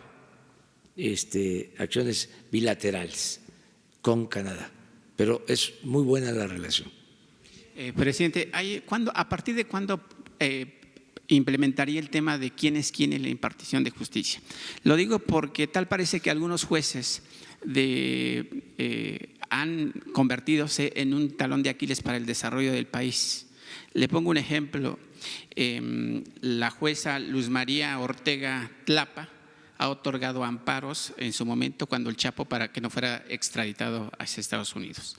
acciones bilaterales con Canadá. Pero es muy buena la relación. Presidente, ¿a partir de cuándo implementaría el tema de quién es quién en la impartición de justicia? Lo digo porque tal parece que algunos jueces han convertidose en un talón de Aquiles para el desarrollo del país. Le pongo un ejemplo. La jueza Luz María Ortega Tlapa ha otorgado amparos en su momento cuando el Chapo para que no fuera extraditado hacia Estados Unidos.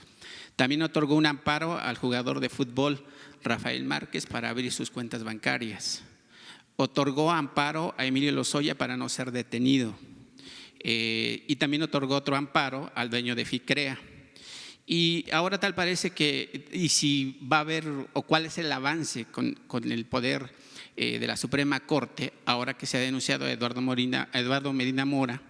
También otorgó un amparo al jugador de fútbol Rafael Márquez para abrir sus cuentas bancarias. Otorgó amparo a Emilio Lozoya para no ser detenido. Y también otorgó otro amparo al dueño de FICREA. Y ahora tal parece que, y si va a haber, o cuál es el avance con el poder de la Suprema Corte, ahora que se ha denunciado a Eduardo Medina Mora,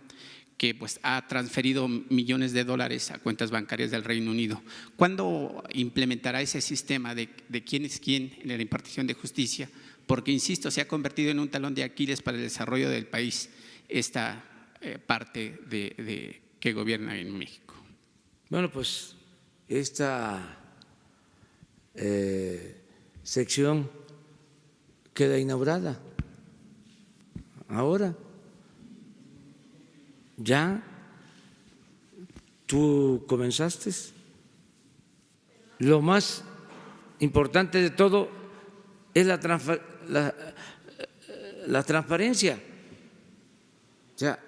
que pues ha transferido millones de dólares a cuentas bancarias del Reino Unido. ¿Cuándo implementará ese sistema de quién es quién en la impartición de justicia? Porque, insisto, se ha convertido en un talón de Aquiles para el desarrollo del país esta parte que gobierna en México. Bueno, pues esta sección queda inaugurada ahora. Ya tú comenzaste. Lo más importante de todo es la transparencia. O sea,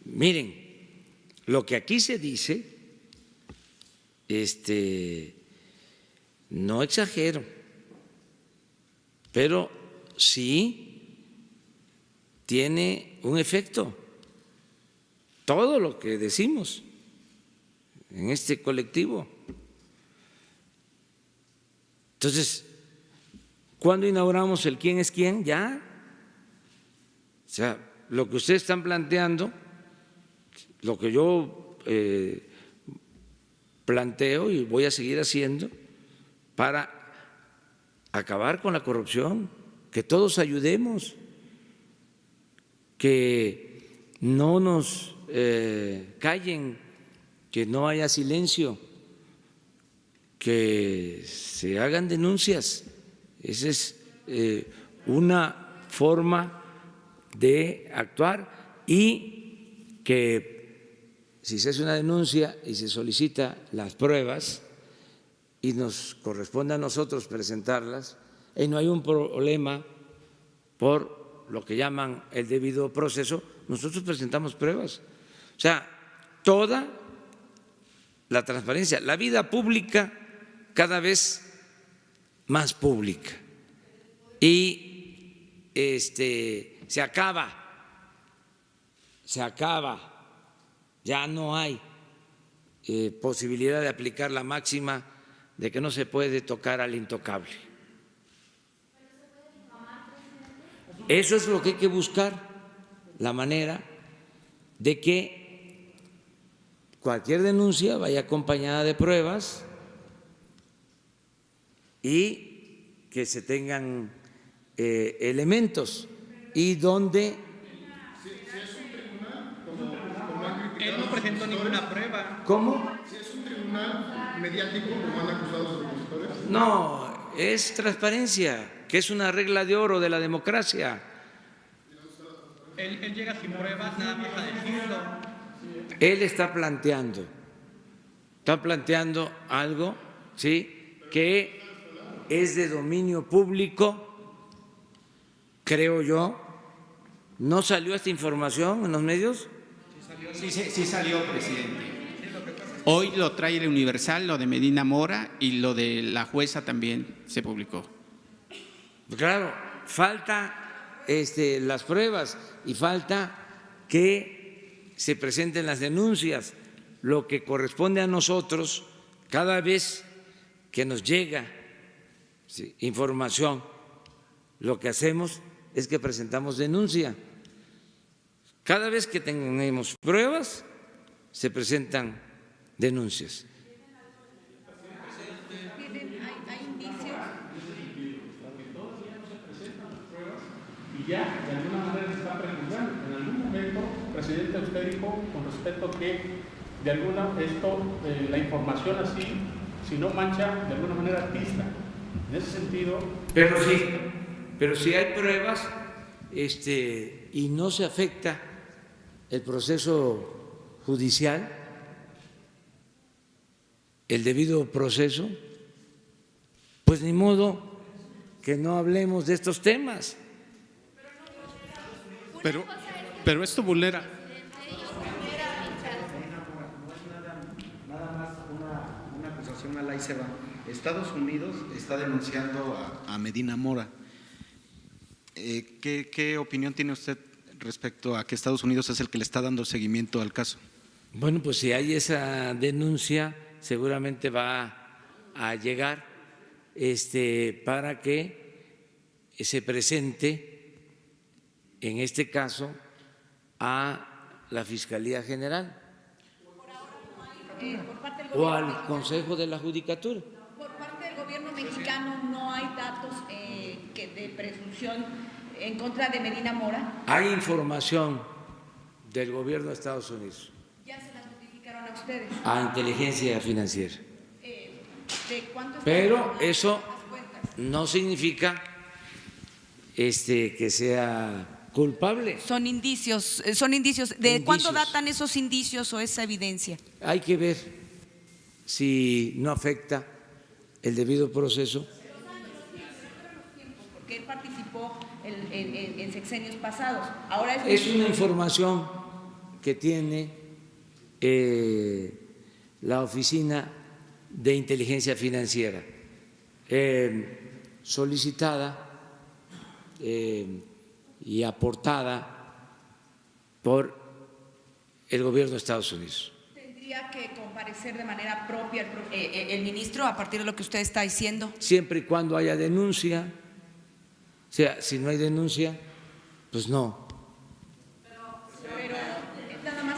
miren, lo que aquí se dice, no exagero, pero sí tiene un efecto. Todo lo que decimos en este colectivo. Entonces, ¿cuándo inauguramos el quién es quién? Ya. O sea, lo que ustedes están planteando, lo que yo planteo y voy a seguir haciendo para acabar con la corrupción, que todos ayudemos, que no nos callen, que no haya silencio, que se hagan denuncias. Esa es una forma de actuar, y que si se hace una denuncia y se solicita las pruebas y nos corresponde a nosotros presentarlas, y no hay un problema por lo que llaman el debido proceso, nosotros presentamos pruebas. O sea, toda la transparencia, la vida pública cada vez más pública, y se acaba se acaba, ya no hay posibilidad de aplicar la máxima de que no se puede tocar al intocable. Eso es lo que hay que buscar, la manera de que cualquier denuncia vaya acompañada de pruebas y que se tengan elementos y donde… Él no presentó ninguna prueba. ¿Cómo? Si es un tribunal mediático, como han acusado los opositores. No, es transparencia, que es una regla de oro de la democracia. Él llega sin pruebas, nada más a decirlo. Él está planteando algo, ¿sí?, que es de dominio público, creo yo. ¿No salió esta información en los medios? Sí salió, presidente. Hoy lo trae el Universal, lo de Medina Mora, y lo de la jueza también se publicó. Claro, falta las pruebas y falta que se presenten las denuncias. Lo que corresponde a nosotros, cada vez que nos llega información, lo que hacemos es que presentamos denuncia. Cada vez que tenemos pruebas, se presentan denuncias. ¿Hay indicios? Y ya, de alguna manera se está prejuzgando. En algún momento, presidente, usted dijo con respecto que de alguna la información así, si no mancha, de alguna manera artista. En ese sentido… Pero si hay pruebas y no se afecta el proceso judicial, el debido proceso, pues ni modo que no hablemos de estos temas. Pero esto vulnera… Nada más una acusación al ICEBA. Estados Unidos está denunciando a Medina Mora. ¿Qué opinión tiene usted respecto a que Estados Unidos es el que le está dando seguimiento al caso? Bueno, pues si hay esa denuncia, seguramente va a llegar para que se presente, en este caso, a la Fiscalía General o al Consejo de la Judicatura. Por parte del gobierno mexicano no hay datos de presunción en contra de Medina Mora. Hay información del gobierno de Estados Unidos. ¿Ya se las notificaron a ustedes? A inteligencia financiera. ¿De cuánto Pero eso no significa que sea culpable. Son indicios. ¿De cuándo datan esos indicios o esa evidencia? Hay que ver si no afecta el debido proceso. Porque él participó en sexenios pasados. Ahora es una información que tiene la Oficina de Inteligencia Financiera, solicitada y aportada por el gobierno de Estados Unidos. ¿Tendría que comparecer de manera propia el ministro a partir de lo que usted está diciendo? Siempre y cuando haya denuncia. O sea, si no hay denuncia, pues no. Pero nada más…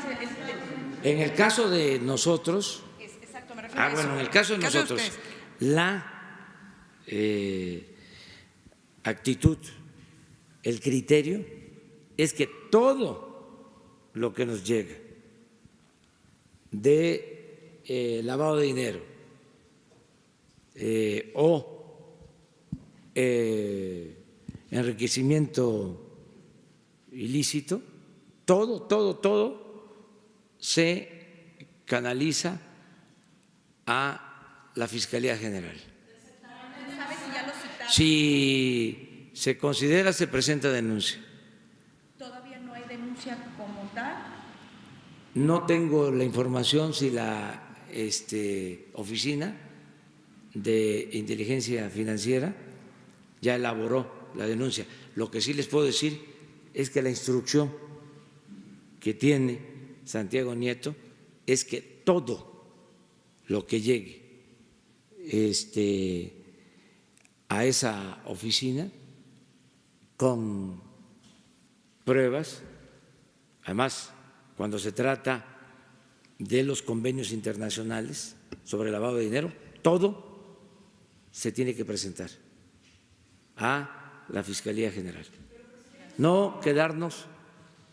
En el caso de nosotros… Exacto, me refiero a eso. En el caso de nosotros, la actitud, el criterio es que todo lo que nos llega de lavado de dinero o enriquecimiento ilícito, todo se canaliza a la Fiscalía General. ¿Sabe si ya lo citaron? Si se considera, se presenta denuncia. ¿Todavía no hay denuncia como tal? No tengo la información si la Oficina de Inteligencia Financiera ya elaboró la denuncia. Lo que sí les puedo decir es que la instrucción que tiene Santiago Nieto es que todo lo que llegue a esa oficina con pruebas, además cuando se trata de los convenios internacionales sobre lavado de dinero, todo se tiene que presentar a la Fiscalía General. No quedarnos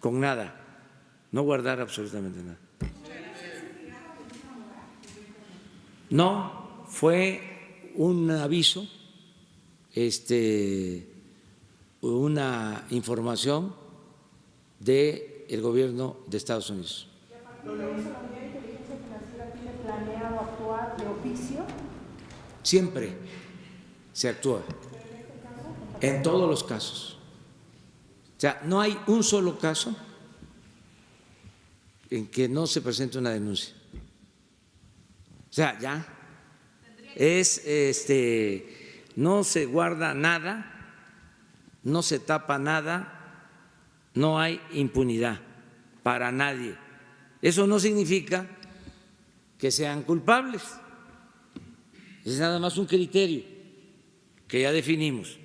con nada, no guardar absolutamente nada. No, fue un aviso, una información del gobierno de Estados Unidos. ¿Tiene planeado actuar de oficio? Siempre se actúa, en todos los casos. O sea, no hay un solo caso en que no se presente una denuncia. O sea, ya es no se guarda nada, no se tapa nada, no hay impunidad para nadie. Eso no significa que sean culpables, es nada más un criterio que ya definimos.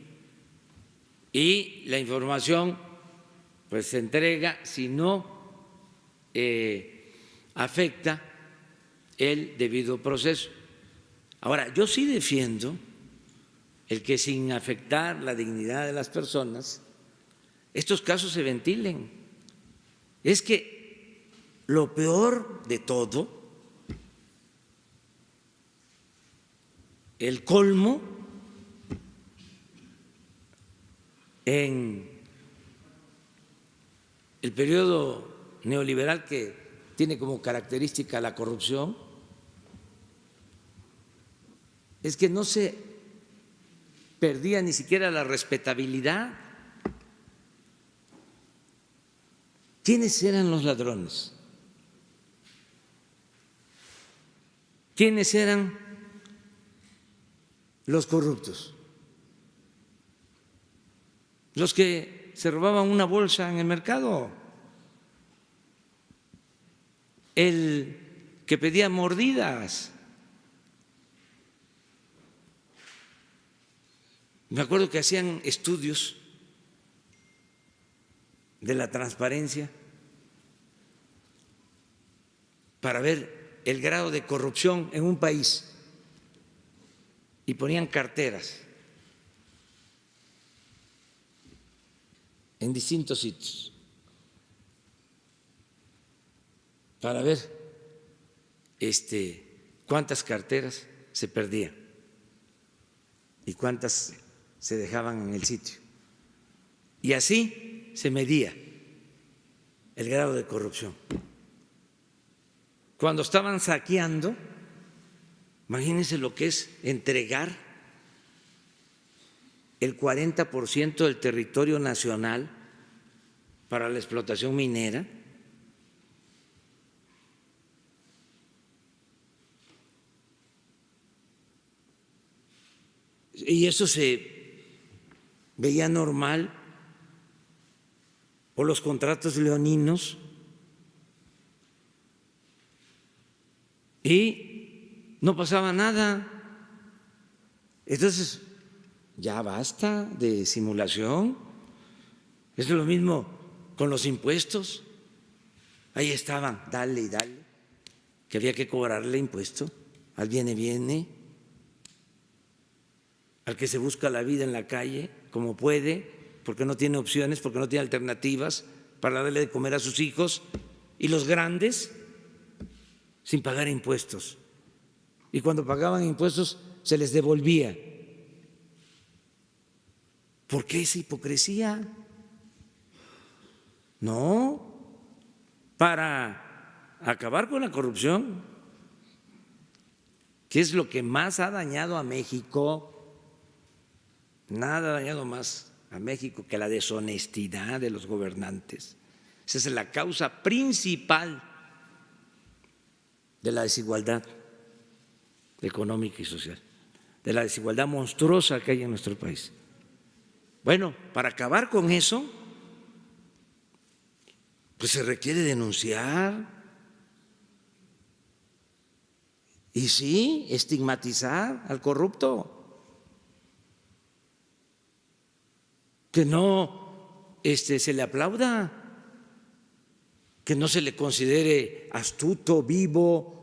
Y la información pues se entrega si no afecta el debido proceso. Ahora, yo sí defiendo el que sin afectar la dignidad de las personas, estos casos se ventilen. Es que lo peor de todo, el colmo en el periodo neoliberal que tiene como característica la corrupción, es que no se perdía ni siquiera la respetabilidad. ¿Quiénes eran los ladrones? ¿Quiénes eran los corruptos? Los que se robaban una bolsa en el mercado, el que pedía mordidas. Me acuerdo que hacían estudios de la transparencia para ver el grado de corrupción en un país y ponían carteras en distintos sitios para ver cuántas carteras se perdían y cuántas se dejaban en el sitio. Y así se medía el grado de corrupción. Cuando estaban saqueando, imagínense lo que es entregar el 40% del territorio nacional para la explotación minera. Y eso se veía normal, o los contratos leoninos, y no pasaba nada. Entonces, ya basta de simulación. Es lo mismo con los impuestos. Ahí estaban, dale y dale, que había que cobrarle impuesto al viene, al que se busca la vida en la calle como puede, porque no tiene opciones, porque no tiene alternativas para darle de comer a sus hijos, y los grandes sin pagar impuestos. Y cuando pagaban impuestos se les devolvía. ¿Por qué esa hipocresía? No, para acabar con la corrupción, que es lo que más ha dañado a México. Nada ha dañado más a México que la deshonestidad de los gobernantes. Esa es la causa principal de la desigualdad económica y social, de la desigualdad monstruosa que hay en nuestro país. Bueno, para acabar con eso, pues se requiere denunciar y sí, estigmatizar al corrupto. Que no se le aplauda, que no se le considere astuto, vivo,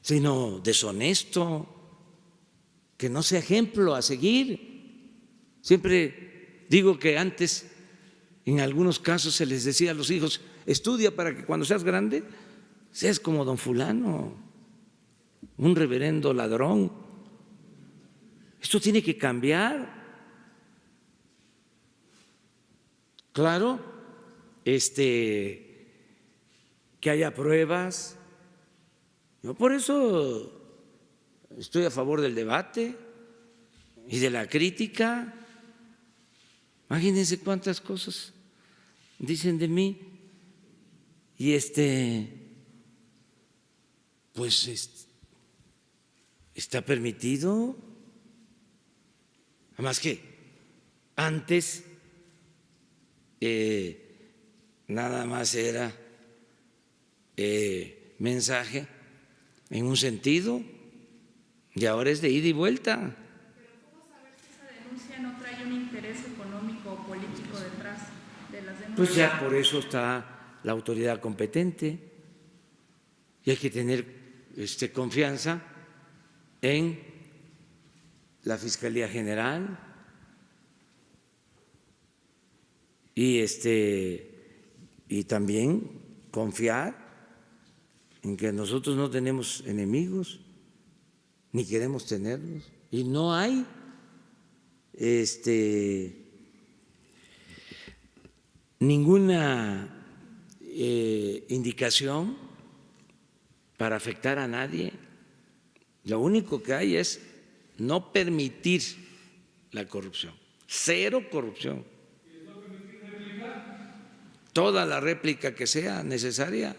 sino deshonesto, que no sea ejemplo a seguir. Siempre digo que antes, en algunos casos, se les decía a los hijos: estudia para que cuando seas grande seas como don fulano, un reverendo ladrón. Esto tiene que cambiar. Claro, que haya pruebas. Yo por eso estoy a favor del debate y de la crítica. Imagínense cuántas cosas dicen de mí y pues está permitido. Además que antes nada más era mensaje en un sentido y ahora es de ida y vuelta. Pero ¿cómo saber si esa denuncia no trae un interés económico o político detrás de las denuncias? Pues ya por eso está la autoridad competente y hay que tener confianza en la Fiscalía General y también confiar en que nosotros no tenemos enemigos ni queremos tenerlos y no hay ninguna indicación para afectar a nadie. Lo único que hay es no permitir la corrupción, cero corrupción. Toda la réplica que sea necesaria,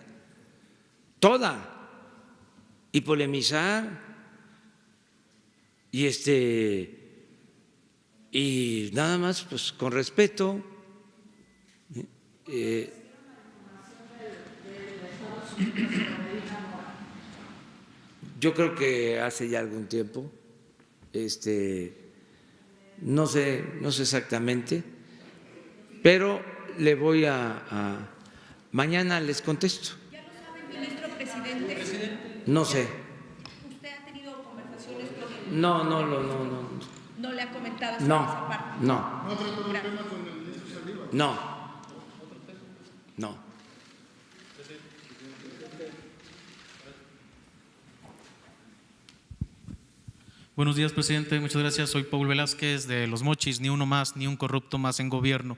toda, y polemizar y nada más pues con respeto. Yo creo que hace ya algún tiempo. No sé exactamente, pero le voy mañana les contesto. ¿Ya lo sabe, ministro presidente? No sé. ¿Usted ha tenido conversaciones con él? No. ¿No le ha comentado esa parte? No. Buenos días, presidente. Muchas gracias. Soy Paul Velázquez de Los Mochis. Ni uno más, ni un corrupto más en gobierno.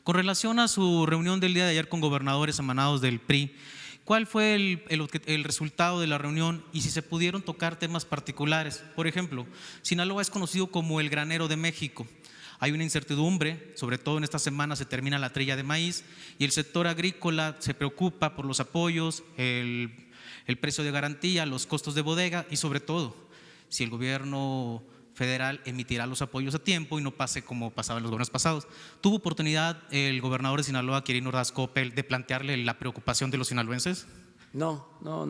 Con relación a su reunión del día de ayer con gobernadores emanados del PRI, ¿cuál fue el resultado de la reunión y si se pudieron tocar temas particulares? Por ejemplo, Sinaloa es conocido como el granero de México. Hay una incertidumbre, sobre todo en esta semana se termina la trilla de maíz y el sector agrícola se preocupa por los apoyos, el precio de garantía, los costos de bodega y sobre todo si el gobierno federal emitirá los apoyos a tiempo y no pase como pasaba en los gobiernos pasados. ¿Tuvo oportunidad el gobernador de Sinaloa, Quirino Ordaz Coppel, de plantearle la preocupación de los sinaloenses? No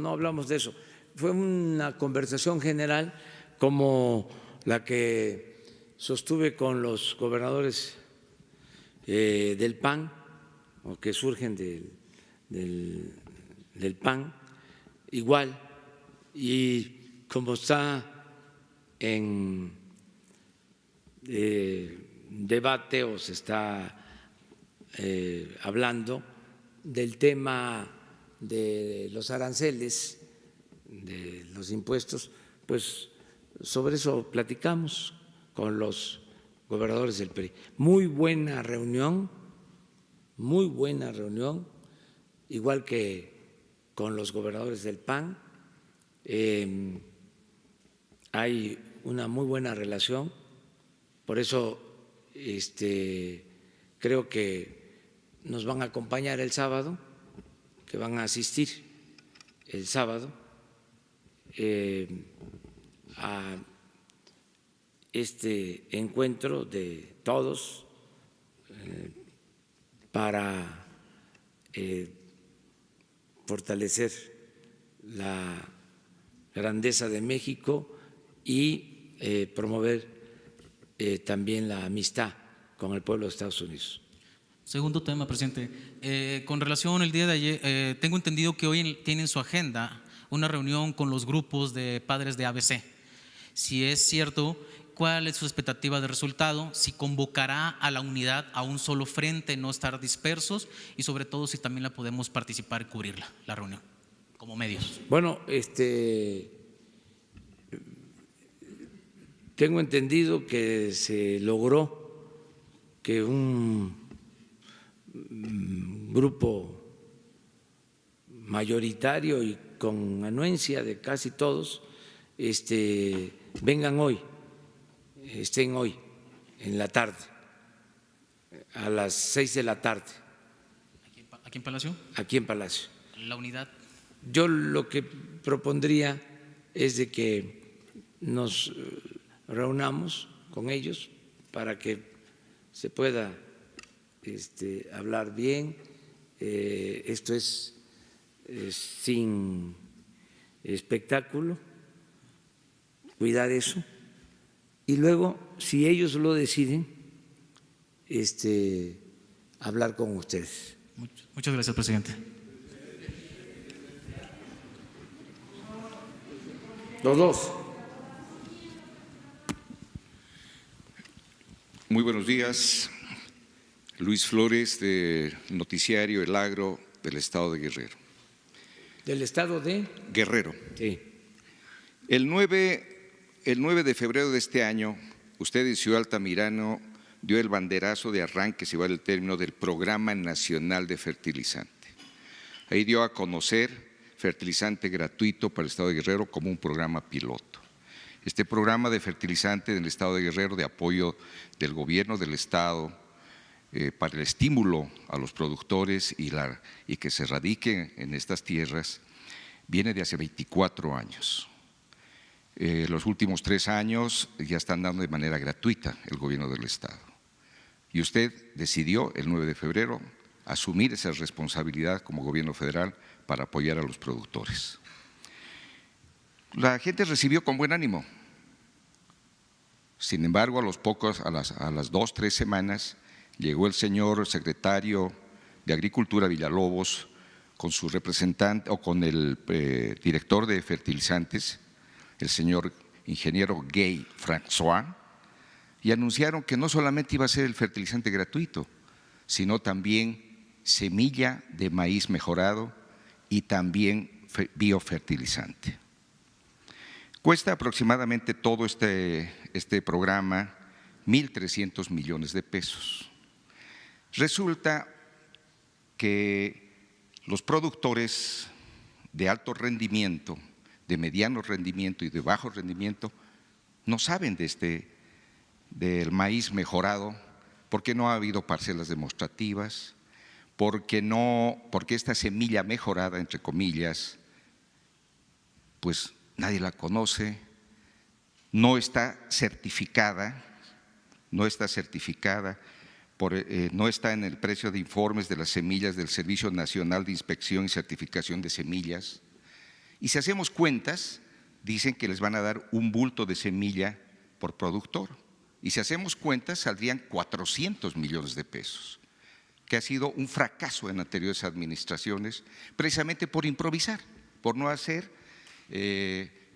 hablamos de eso. Fue una conversación general como la que sostuve con los gobernadores del PAN, o que surgen del PAN, igual, y como está en debate o se está hablando del tema de los aranceles, de los impuestos, pues sobre eso platicamos con los gobernadores del PRI. Muy buena reunión, igual que con los gobernadores del PAN. Hay una muy buena relación, por eso creo que nos van a acompañar el sábado, que van a asistir el sábado a este encuentro de todos para fortalecer la grandeza de México y promover también la amistad con el pueblo de Estados Unidos. Segundo tema, presidente. Con relación al día de ayer, tengo entendido que hoy tiene en su agenda una reunión con los grupos de padres de ABC. Si es cierto, ¿cuál es su expectativa de resultado? Si convocará a la unidad a un solo frente, no estar dispersos, y sobre todo si también la podemos participar y cubrirla, la reunión, como medios. Bueno, tengo entendido que se logró que un grupo mayoritario y con anuencia de casi todos vengan hoy, estén hoy en la tarde, a las 6 de la tarde. ¿Aquí en Palacio? Aquí en Palacio. La unidad. Yo lo que propondría es de que nos reunamos con ellos para que se pueda hablar bien. Esto es sin espectáculo, cuidar eso. Y luego, si ellos lo deciden, hablar con ustedes. Muchas gracias, presidente. Los dos. Muy buenos días. Luis Flores, de Noticiario El Agro del Estado de Guerrero. ¿Del Estado de? Guerrero. Sí. El 9 de febrero de este año, usted en Ciudad Altamirano dio el banderazo de arranque, si vale el término, del Programa Nacional de Fertilizante. Ahí dio a conocer fertilizante gratuito para el Estado de Guerrero como un programa piloto. Este programa de fertilizante del Estado de Guerrero, de apoyo del gobierno del Estado para el estímulo a los productores y que se radiquen en estas tierras, viene de hace 24 años. Los últimos 3 años ya están dando de manera gratuita el gobierno del Estado. Y usted decidió el 9 de febrero asumir esa responsabilidad como gobierno federal para apoyar a los productores. La gente recibió con buen ánimo. Sin embargo, a las 2, 3 semanas, llegó el señor secretario de Agricultura Villalobos con su representante o con el director de fertilizantes, el señor ingeniero Gay François, y anunciaron que no solamente iba a ser el fertilizante gratuito, sino también semilla de maíz mejorado y también biofertilizante. Cuesta aproximadamente todo este programa 1.300 millones de pesos. Resulta que los productores de alto rendimiento, de mediano rendimiento y de bajo rendimiento no saben del maíz mejorado porque no ha habido parcelas demostrativas, porque esta semilla mejorada, entre comillas, pues nadie la conoce, no está certificada, no está en el precio de informes de las semillas del Servicio Nacional de Inspección y Certificación de Semillas. Y si hacemos cuentas, dicen que les van a dar un bulto de semilla por productor. Y si hacemos cuentas, saldrían 400 millones de pesos, que ha sido un fracaso en anteriores administraciones, precisamente por improvisar, por no hacer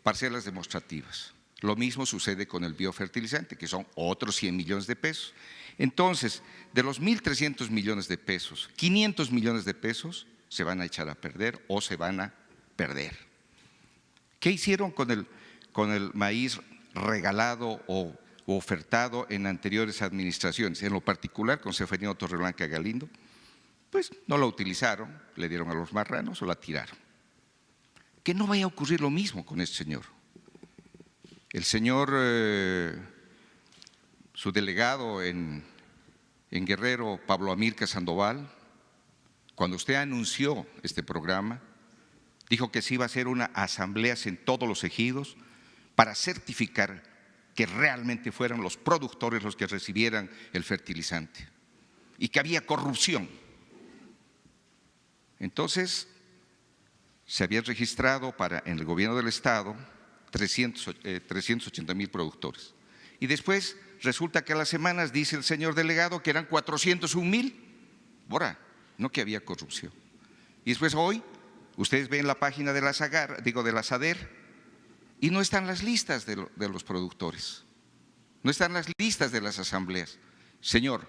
parcelas demostrativas. Lo mismo sucede con el biofertilizante, que son otros 100 millones de pesos. Entonces, de los 1.300 millones de pesos, 500 millones de pesos se van a echar a perder o se van a perder. ¿Qué hicieron con el maíz regalado o ofertado en anteriores administraciones? En lo particular con Seferino Torreblanca Galindo, pues no la utilizaron, le dieron a los marranos o la tiraron. Que no vaya a ocurrir lo mismo con este señor. El señor, su delegado en Guerrero, Pablo Amílcar Sandoval, cuando usted anunció este programa, dijo que se iba a hacer una asamblea en todos los ejidos para certificar que realmente fueran los productores los que recibieran el fertilizante y que había corrupción Entonces, se habían registrado en el gobierno del Estado 380,000 productores. Y después resulta que a las semanas dice el señor delegado que eran 401,000. Ahora, no que había corrupción. Y después hoy, ustedes ven la página de la SADER y no están las listas de los productores, no están las listas de las asambleas. Señor,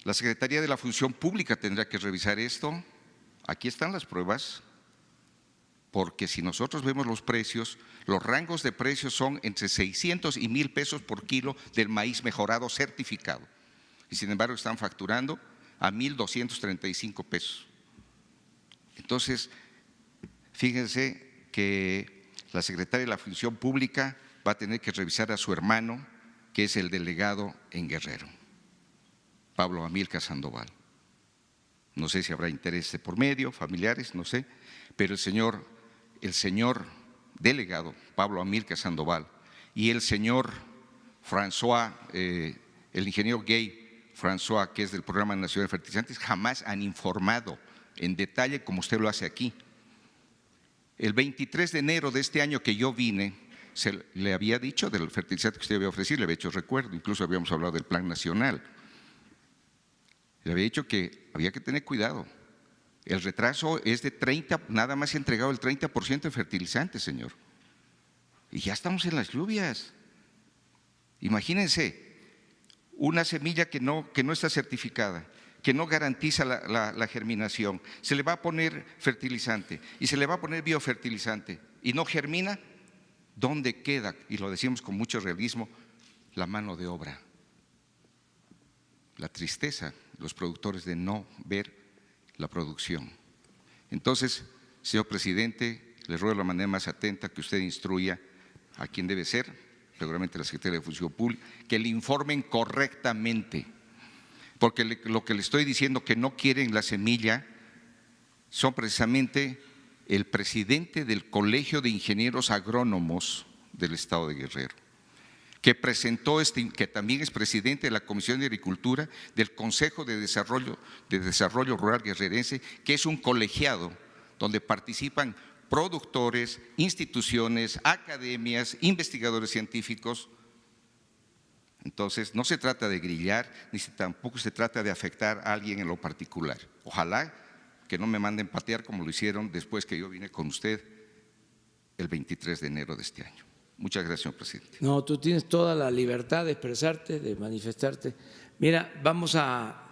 la Secretaría de la Función Pública tendrá que revisar esto. Aquí están las pruebas, porque si nosotros vemos los precios, los rangos de precios son entre 600 y 1,000 pesos por kilo del maíz mejorado certificado. Y sin embargo están facturando a 1,235 pesos. Entonces, fíjense que la Secretaría de la Función Pública va a tener que revisar a su hermano, que es el delegado en Guerrero, Pablo Amílcar Sandoval. No sé si habrá interés de por medio, familiares, no sé, pero el señor delegado Pablo Amílcar Sandoval y el señor François, el ingeniero Gay François, que es del Programa Nacional de Fertilizantes, jamás han informado en detalle como usted lo hace aquí. El 23 de enero de este año que yo vine, se le había dicho del fertilizante que usted había ofrecido, le había hecho recuerdo, incluso habíamos hablado del Plan Nacional. Le había dicho que había que tener cuidado. El retraso es de 30, nada más se ha entregado el 30% de fertilizantes, señor. Y ya estamos en las lluvias. Imagínense, una semilla que no está certificada, que no garantiza la germinación, se le va a poner fertilizante y se le va a poner biofertilizante y no germina, ¿dónde queda? Y lo decimos con mucho realismo, la mano de obra. La tristeza, los productores de no ver la producción. Entonces, señor presidente, le ruego de la manera más atenta que usted instruya a quien debe ser, seguramente la Secretaría de Función Pública, que le informen correctamente, porque lo que le estoy diciendo que no quieren la semilla son precisamente el presidente del Colegio de Ingenieros Agrónomos del Estado de Guerrero, que presentó que también es presidente de la Comisión de Agricultura del Consejo de Desarrollo Rural Guerrerense, que es un colegiado donde participan productores, instituciones, academias, investigadores científicos. Entonces, no se trata de grillar, ni tampoco se trata de afectar a alguien en lo particular. Ojalá que no me manden patear como lo hicieron después que yo vine con usted el 23 de enero de este año. Muchas gracias, señor presidente. No, tú tienes toda la libertad de expresarte, de manifestarte. Mira, vamos a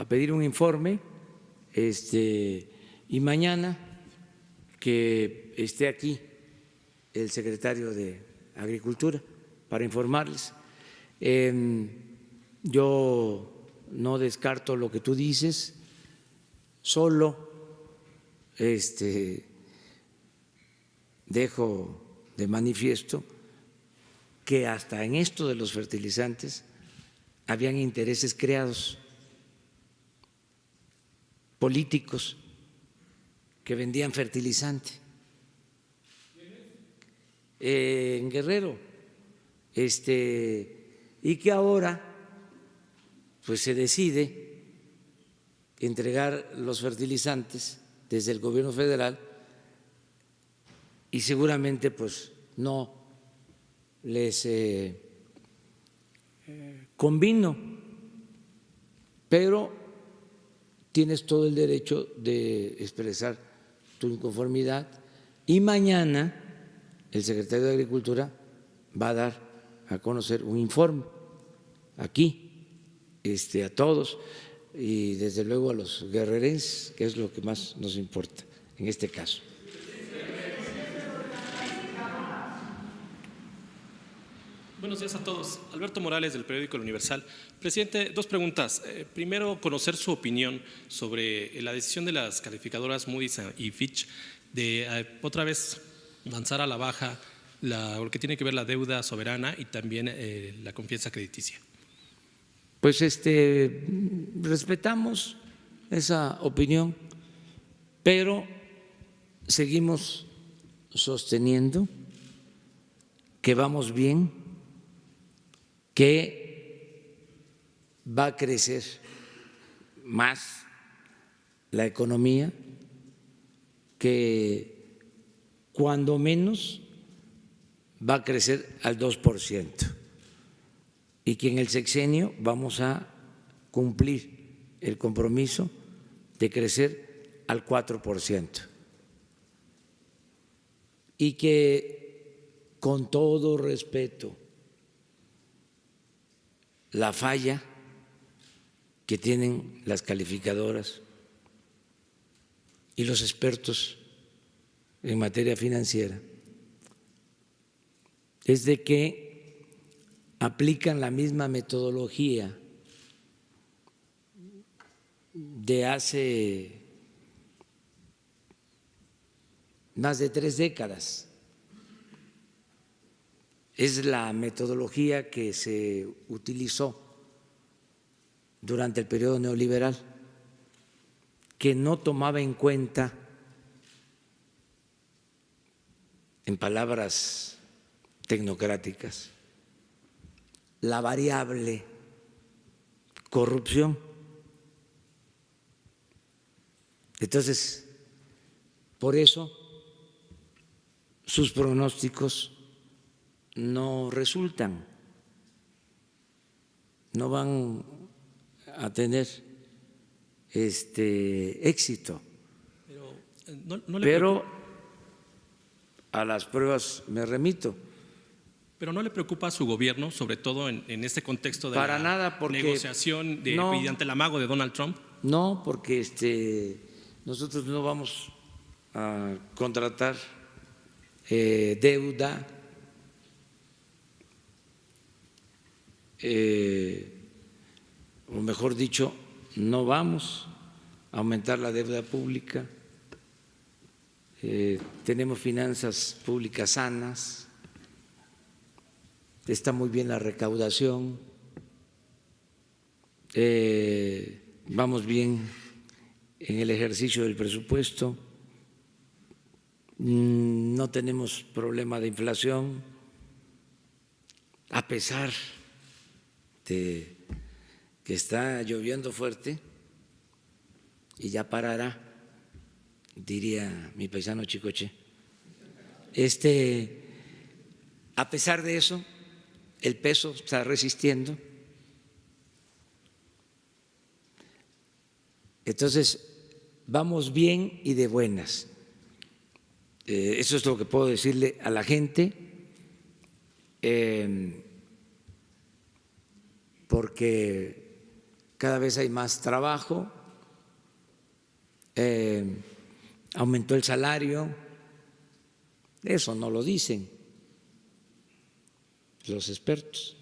pedir un informe y mañana que esté aquí el secretario de Agricultura para informarles. Yo no descarto lo que tú dices, solo dejo de manifiesto que hasta en esto de los fertilizantes habían intereses creados políticos que vendían fertilizante en Guerrero, y que ahora pues se decide entregar los fertilizantes desde el gobierno federal y seguramente pues no les convino, pero tienes todo el derecho de expresar tu inconformidad y mañana el secretario de Agricultura va a dar a conocer un informe aquí a todos y desde luego a los guerrerenses, que es lo que más nos importa en este caso. Buenos días a todos. Alberto Morales, del periódico El Universal. Presidente, dos preguntas. Primero, conocer su opinión sobre la decisión de las calificadoras Moody's y Fitch de otra vez lanzar a la baja lo que tiene que ver la deuda soberana y también la confianza crediticia. Pues respetamos esa opinión, pero seguimos sosteniendo que vamos bien, que va a crecer más la economía, que cuando menos va a crecer al 2% y que en el sexenio vamos a cumplir el compromiso de crecer al 4%. Y que, con todo respeto, la falla que tienen las calificadoras y los expertos en materia financiera es de que aplican la misma metodología de hace más de 3 décadas. Es la metodología que se utilizó durante el periodo neoliberal, que no tomaba en cuenta, en palabras tecnocráticas, la variable corrupción. Entonces, por eso sus pronósticos no resultan, no van a tener éxito. Pero a las pruebas me remito. Pero ¿no le preocupa a su gobierno, sobre todo en este contexto de Para la nada, porque negociación no, mediante el amago de Donald Trump? No, porque nosotros no vamos a contratar deuda, o mejor dicho, no vamos a aumentar la deuda pública. Tenemos finanzas públicas sanas, está muy bien la recaudación, vamos bien en el ejercicio del presupuesto, no tenemos problema de inflación, a pesar de que está lloviendo fuerte y ya parará, diría mi paisano Chicoche. A pesar de eso, el peso está resistiendo. Entonces, vamos bien y de buenas. Eso es lo que puedo decirle a la gente, porque cada vez hay más trabajo, aumentó el salario, eso no lo dicen los expertos.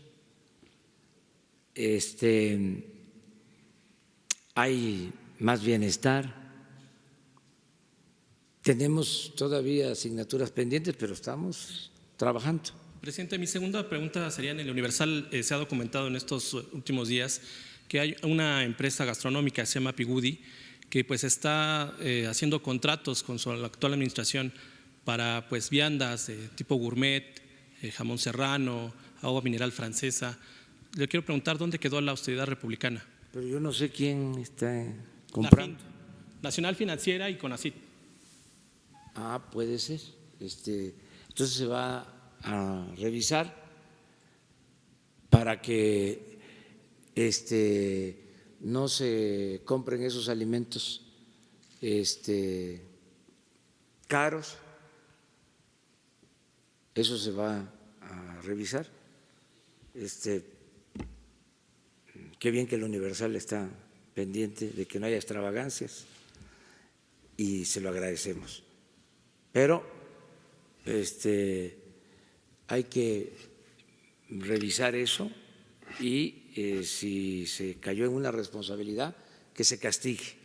Hay más bienestar. Tenemos todavía asignaturas pendientes, pero estamos trabajando. Presidente, mi segunda pregunta sería: en el Universal se ha documentado en estos últimos días que hay una empresa gastronómica que se llama Pigudi, que pues está haciendo contratos con la actual administración para pues viandas tipo gourmet, jamón serrano, agua mineral francesa. Le quiero preguntar dónde quedó la austeridad republicana. Pero yo no sé quién está comprando. Nacional Financiera y Conacit. Ah, puede ser. Entonces se va a revisar para que no se compren esos alimentos caros. Eso se va a revisar. Qué bien que el Universal está pendiente de que no haya extravagancias y se lo agradecemos. Pero hay que revisar eso y si se cayó en una responsabilidad, que se castigue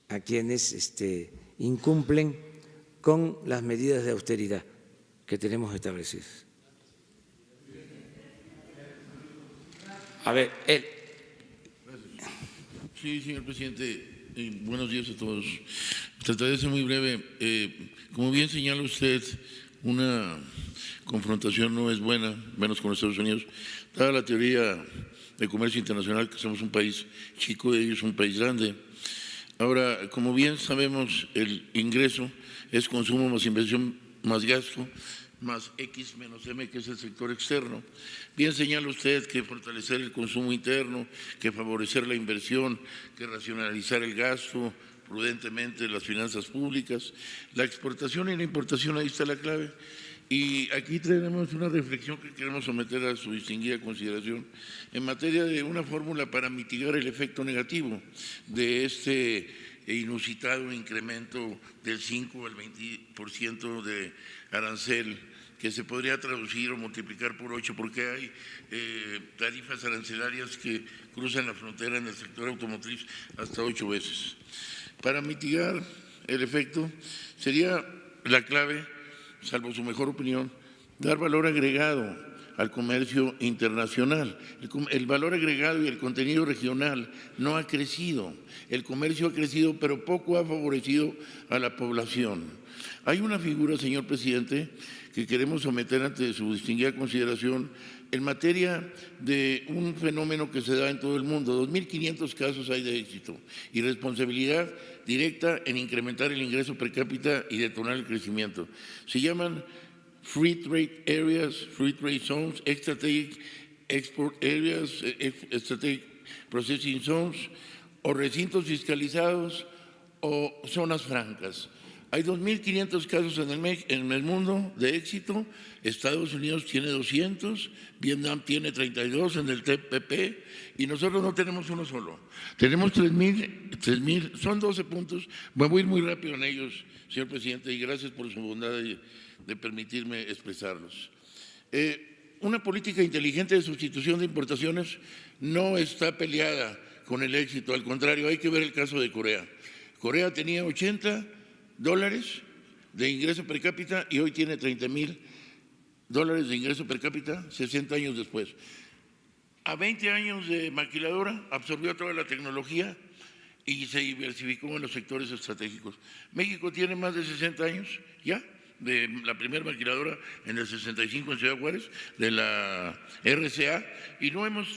a quienes incumplen con las medidas de austeridad que tenemos establecidas. A ver, él. Sí, señor presidente, buenos días a todos. Trataré de ser muy breve. Como bien señala usted, una confrontación no es buena, menos con Estados Unidos, dada la teoría de Comercio Internacional, que somos un país chico y ellos un país grande. Ahora, como bien sabemos, el ingreso es consumo más inversión más gasto, más X menos M, que es el sector externo. Bien señala usted que fortalecer el consumo interno, que favorecer la inversión, que racionalizar el gasto prudentemente, las finanzas públicas, la exportación y la importación, ahí está la clave. Y aquí tenemos una reflexión que queremos someter a su distinguida consideración en materia de una fórmula para mitigar el efecto negativo de este inusitado incremento del 5 al 20% de arancel, que se podría traducir o multiplicar por 8, porque hay tarifas arancelarias que cruzan la frontera en el sector automotriz hasta 8 veces. Para mitigar el efecto sería la clave, salvo su mejor opinión, dar valor agregado al comercio internacional. El valor agregado y el contenido regional no ha crecido. El comercio ha crecido, pero poco ha favorecido a la población. Hay una figura, señor presidente, que queremos someter ante su distinguida consideración en materia de un fenómeno que se da en todo el mundo. 2.500 casos hay de éxito y responsabilidad directa en incrementar el ingreso per cápita y detonar el crecimiento. Se llaman Free Trade Areas, Free Trade Zones, Strategic Export Areas, Strategic Processing Zones, o recintos fiscalizados o zonas francas. Hay 2.500 casos en el mundo de éxito, Estados Unidos tiene 200, Vietnam tiene 32 en el TPP y nosotros no tenemos uno solo. Tenemos 3.000, son 12 puntos, me voy a ir muy rápido en ellos, señor presidente, y gracias por su bondad de permitirme expresarlos. Una política inteligente de sustitución de importaciones no está peleada con el éxito, al contrario, hay que ver el caso de Corea. Corea tenía $80 de ingreso per cápita y hoy tiene $30,000 de ingreso per cápita 60 años después. A 20 años de maquiladora absorbió toda la tecnología y se diversificó en los sectores estratégicos. México tiene más de 60 años ya de la primera maquiladora en el 65 en Ciudad Juárez, de la RCA, y no hemos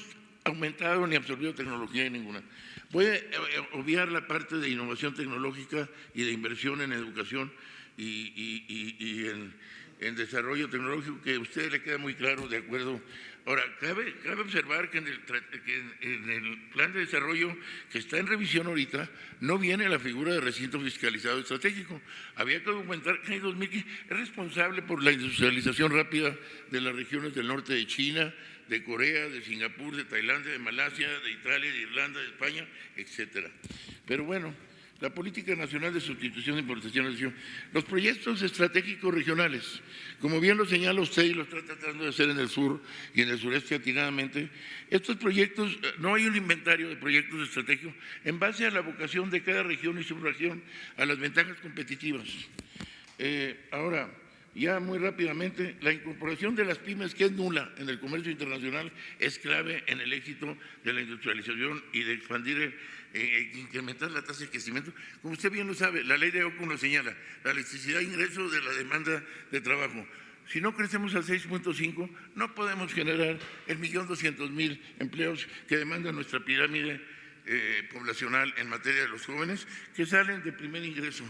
aumentado ni absorbido tecnología ninguna. Puede obviar la parte de innovación tecnológica y de inversión en educación y en desarrollo tecnológico, que a usted le queda muy claro, de acuerdo. Ahora, cabe observar que en el plan de desarrollo que está en revisión ahorita no viene la figura de recinto fiscalizado estratégico. Había que documentar que hay 2.000, es responsable por la industrialización rápida de las regiones del norte de China, de Corea, de Singapur, de Tailandia, de Malasia, de Italia, de Irlanda, de España, etcétera. Pero bueno, la política nacional de sustitución de importaciones, los proyectos estratégicos regionales, como bien lo señala usted y lo está tratando de hacer en el sur y en el sureste atinadamente, estos proyectos, no hay un inventario de proyectos estratégicos en base a la vocación de cada región y subregión, a las ventajas competitivas. Ahora, ya muy rápidamente, la incorporación de las pymes, que es nula en el comercio internacional, es clave en el éxito de la industrialización y de expandir, incrementar la tasa de crecimiento. como usted bien lo sabe, la ley de Ocon lo señala, la elasticidad de ingresos de la demanda de trabajo. Si no crecemos al 6.5, no podemos generar el 1.200.000 empleos que demanda nuestra pirámide poblacional en materia de los jóvenes que salen de primer ingreso.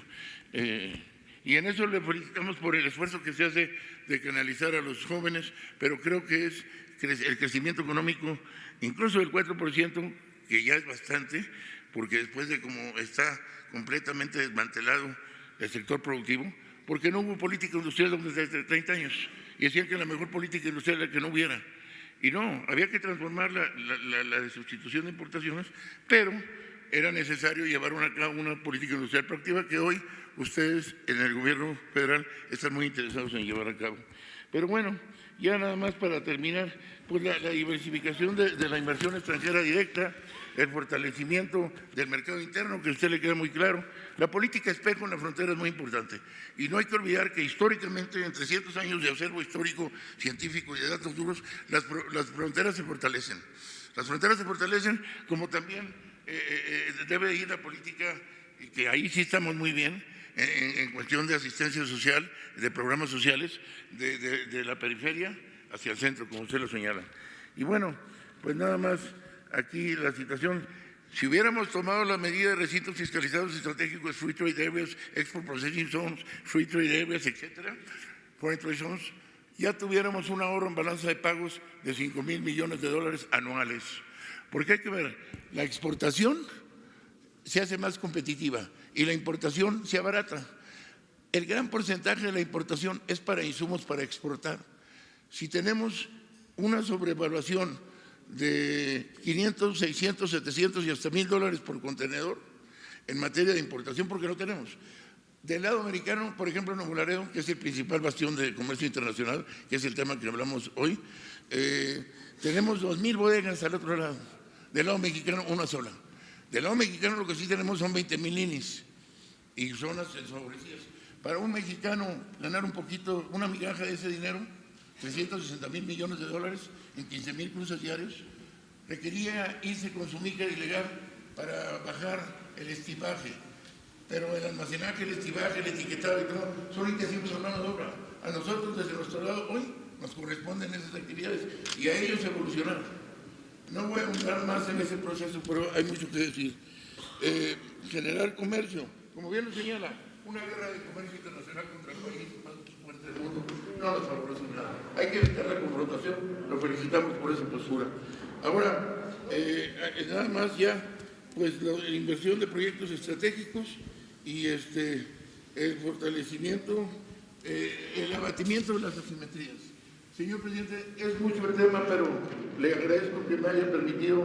Y en eso le felicitamos por el esfuerzo que se hace de canalizar a los jóvenes, pero creo que es el crecimiento económico, incluso del 4%, que ya es bastante, porque después de cómo está completamente desmantelado el sector productivo, porque no hubo política industrial desde 30 años, y decían que la mejor política industrial era que no hubiera. Y no, había que transformar la sustitución de importaciones, pero era necesario llevar a cabo una política industrial proactiva que hoy ustedes en el gobierno federal están muy interesados en llevar a cabo. Pero bueno, ya nada más para terminar, pues la diversificación de la inversión extranjera directa, el fortalecimiento del mercado interno, que a usted le queda muy claro. La política espejo en la frontera es muy importante. Y no hay que olvidar que históricamente, en 300 años de observo histórico, científico y de datos duros, las fronteras se fortalecen. Las fronteras se fortalecen, como también debe ir la política, que ahí sí estamos muy bien, en cuestión de asistencia social, de programas sociales, de la periferia hacia el centro, como usted lo señala. Y bueno, pues nada más aquí la situación. Si hubiéramos tomado la medida de recintos fiscalizados estratégicos, Free Trade Areas, Export Processing Zones, Free Trade Areas, etcétera, Foreign Trade Zones, ya tuviéramos un ahorro en balanza de pagos de $5,000 millones anuales. Porque hay que ver, la exportación se hace más competitiva y la importación se abarata. El gran porcentaje de la importación es para insumos para exportar. Si tenemos una sobrevaluación de 500, 600, 700 y hasta $1,000 por contenedor en materia de importación, porque no tenemos. Del lado americano, por ejemplo, Nuevo Laredo, que es el principal bastión de comercio internacional, que es el tema que hablamos hoy, tenemos 2,000 bodegas al otro lado. Del lado mexicano, una sola. Del lado mexicano lo que sí tenemos son 20,000 ninis y zonas desfavorecidas. Para un mexicano ganar un poquito, una migaja de ese dinero, $360,000 millones en 15,000 cruces diarios, requería irse con su mica ilegal para bajar el estipaje. Pero el almacenaje, el estivaje, el etiquetado y todo son intensivos en mano de obra. A nosotros, desde nuestro lado, hoy nos corresponden esas actividades y a ellos evolucionar. No voy a ahondar más en ese proceso, pero hay mucho que decir. Generar comercio, como bien lo señala, una guerra de comercio internacional contra el país más fuerte del mundo no nos favorece nada. Hay que evitar la confrontación, lo felicitamos por esa postura. Ahora, nada más ya, pues la inversión de proyectos estratégicos y el fortalecimiento, el abatimiento de las asimetrías. Señor presidente, es mucho el tema, pero le agradezco que me haya permitido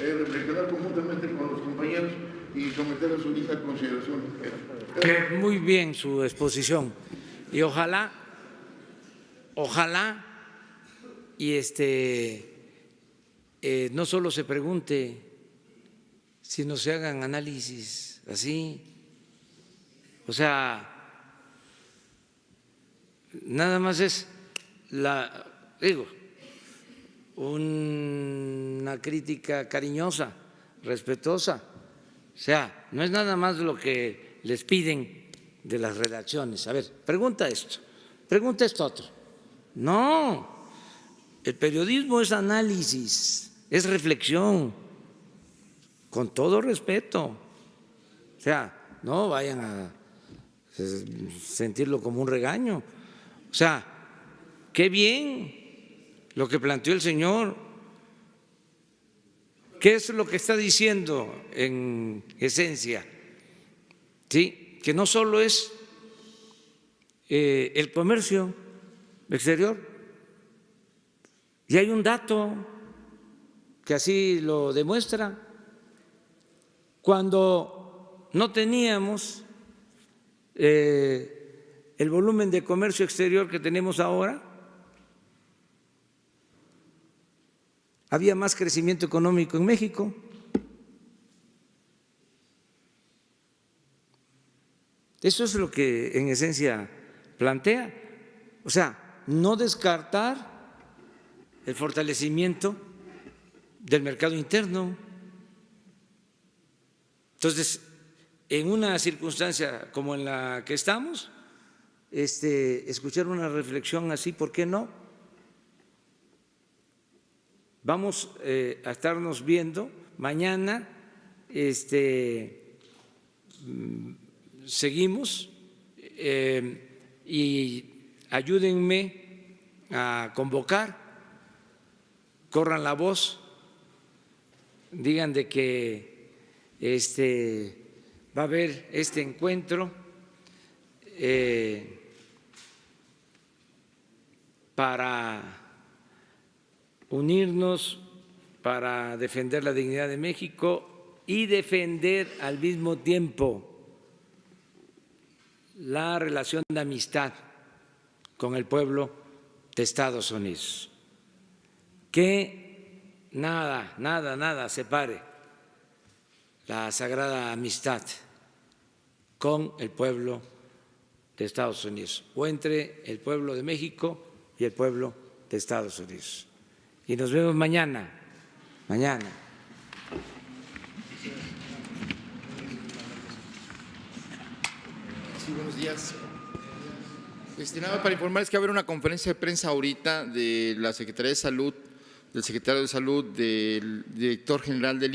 reflexionar conjuntamente con los compañeros y someter a su hija consideración. Muy bien su exposición y ojalá y no solo se pregunte, sino se hagan análisis así. O sea, nada más es una crítica cariñosa, respetuosa. O sea, no es nada más lo que les piden de las redacciones. A ver, pregunta esto otro. No, el periodismo es análisis, es reflexión, con todo respeto. O sea, no vayan a sentirlo como un regaño. O sea, qué bien lo que planteó el señor. ¿Qué es lo que está diciendo en esencia? ¿Sí? Que no solo es el comercio exterior. Y hay un dato que así lo demuestra. Cuando no teníamos el volumen de comercio exterior que tenemos ahora, había más crecimiento económico en México. Eso es lo que en esencia plantea. O sea, no descartar el fortalecimiento del mercado interno. Entonces, en una circunstancia como en la que estamos, escuchar una reflexión así, ¿por qué no? Vamos a estarnos viendo mañana, seguimos y ayúdenme a convocar, corran la voz, digan de que va a haber este encuentro para unirnos, para defender la dignidad de México y defender al mismo tiempo la relación de amistad con el pueblo de Estados Unidos. Que nada separe la sagrada amistad con el pueblo de Estados Unidos o entre el pueblo de México y el pueblo de Estados Unidos. Y nos vemos mañana. Sí, buenos días. Nada para informarles que va a haber una conferencia de prensa ahorita de la Secretaría de Salud del secretario de Salud, del director general del INE.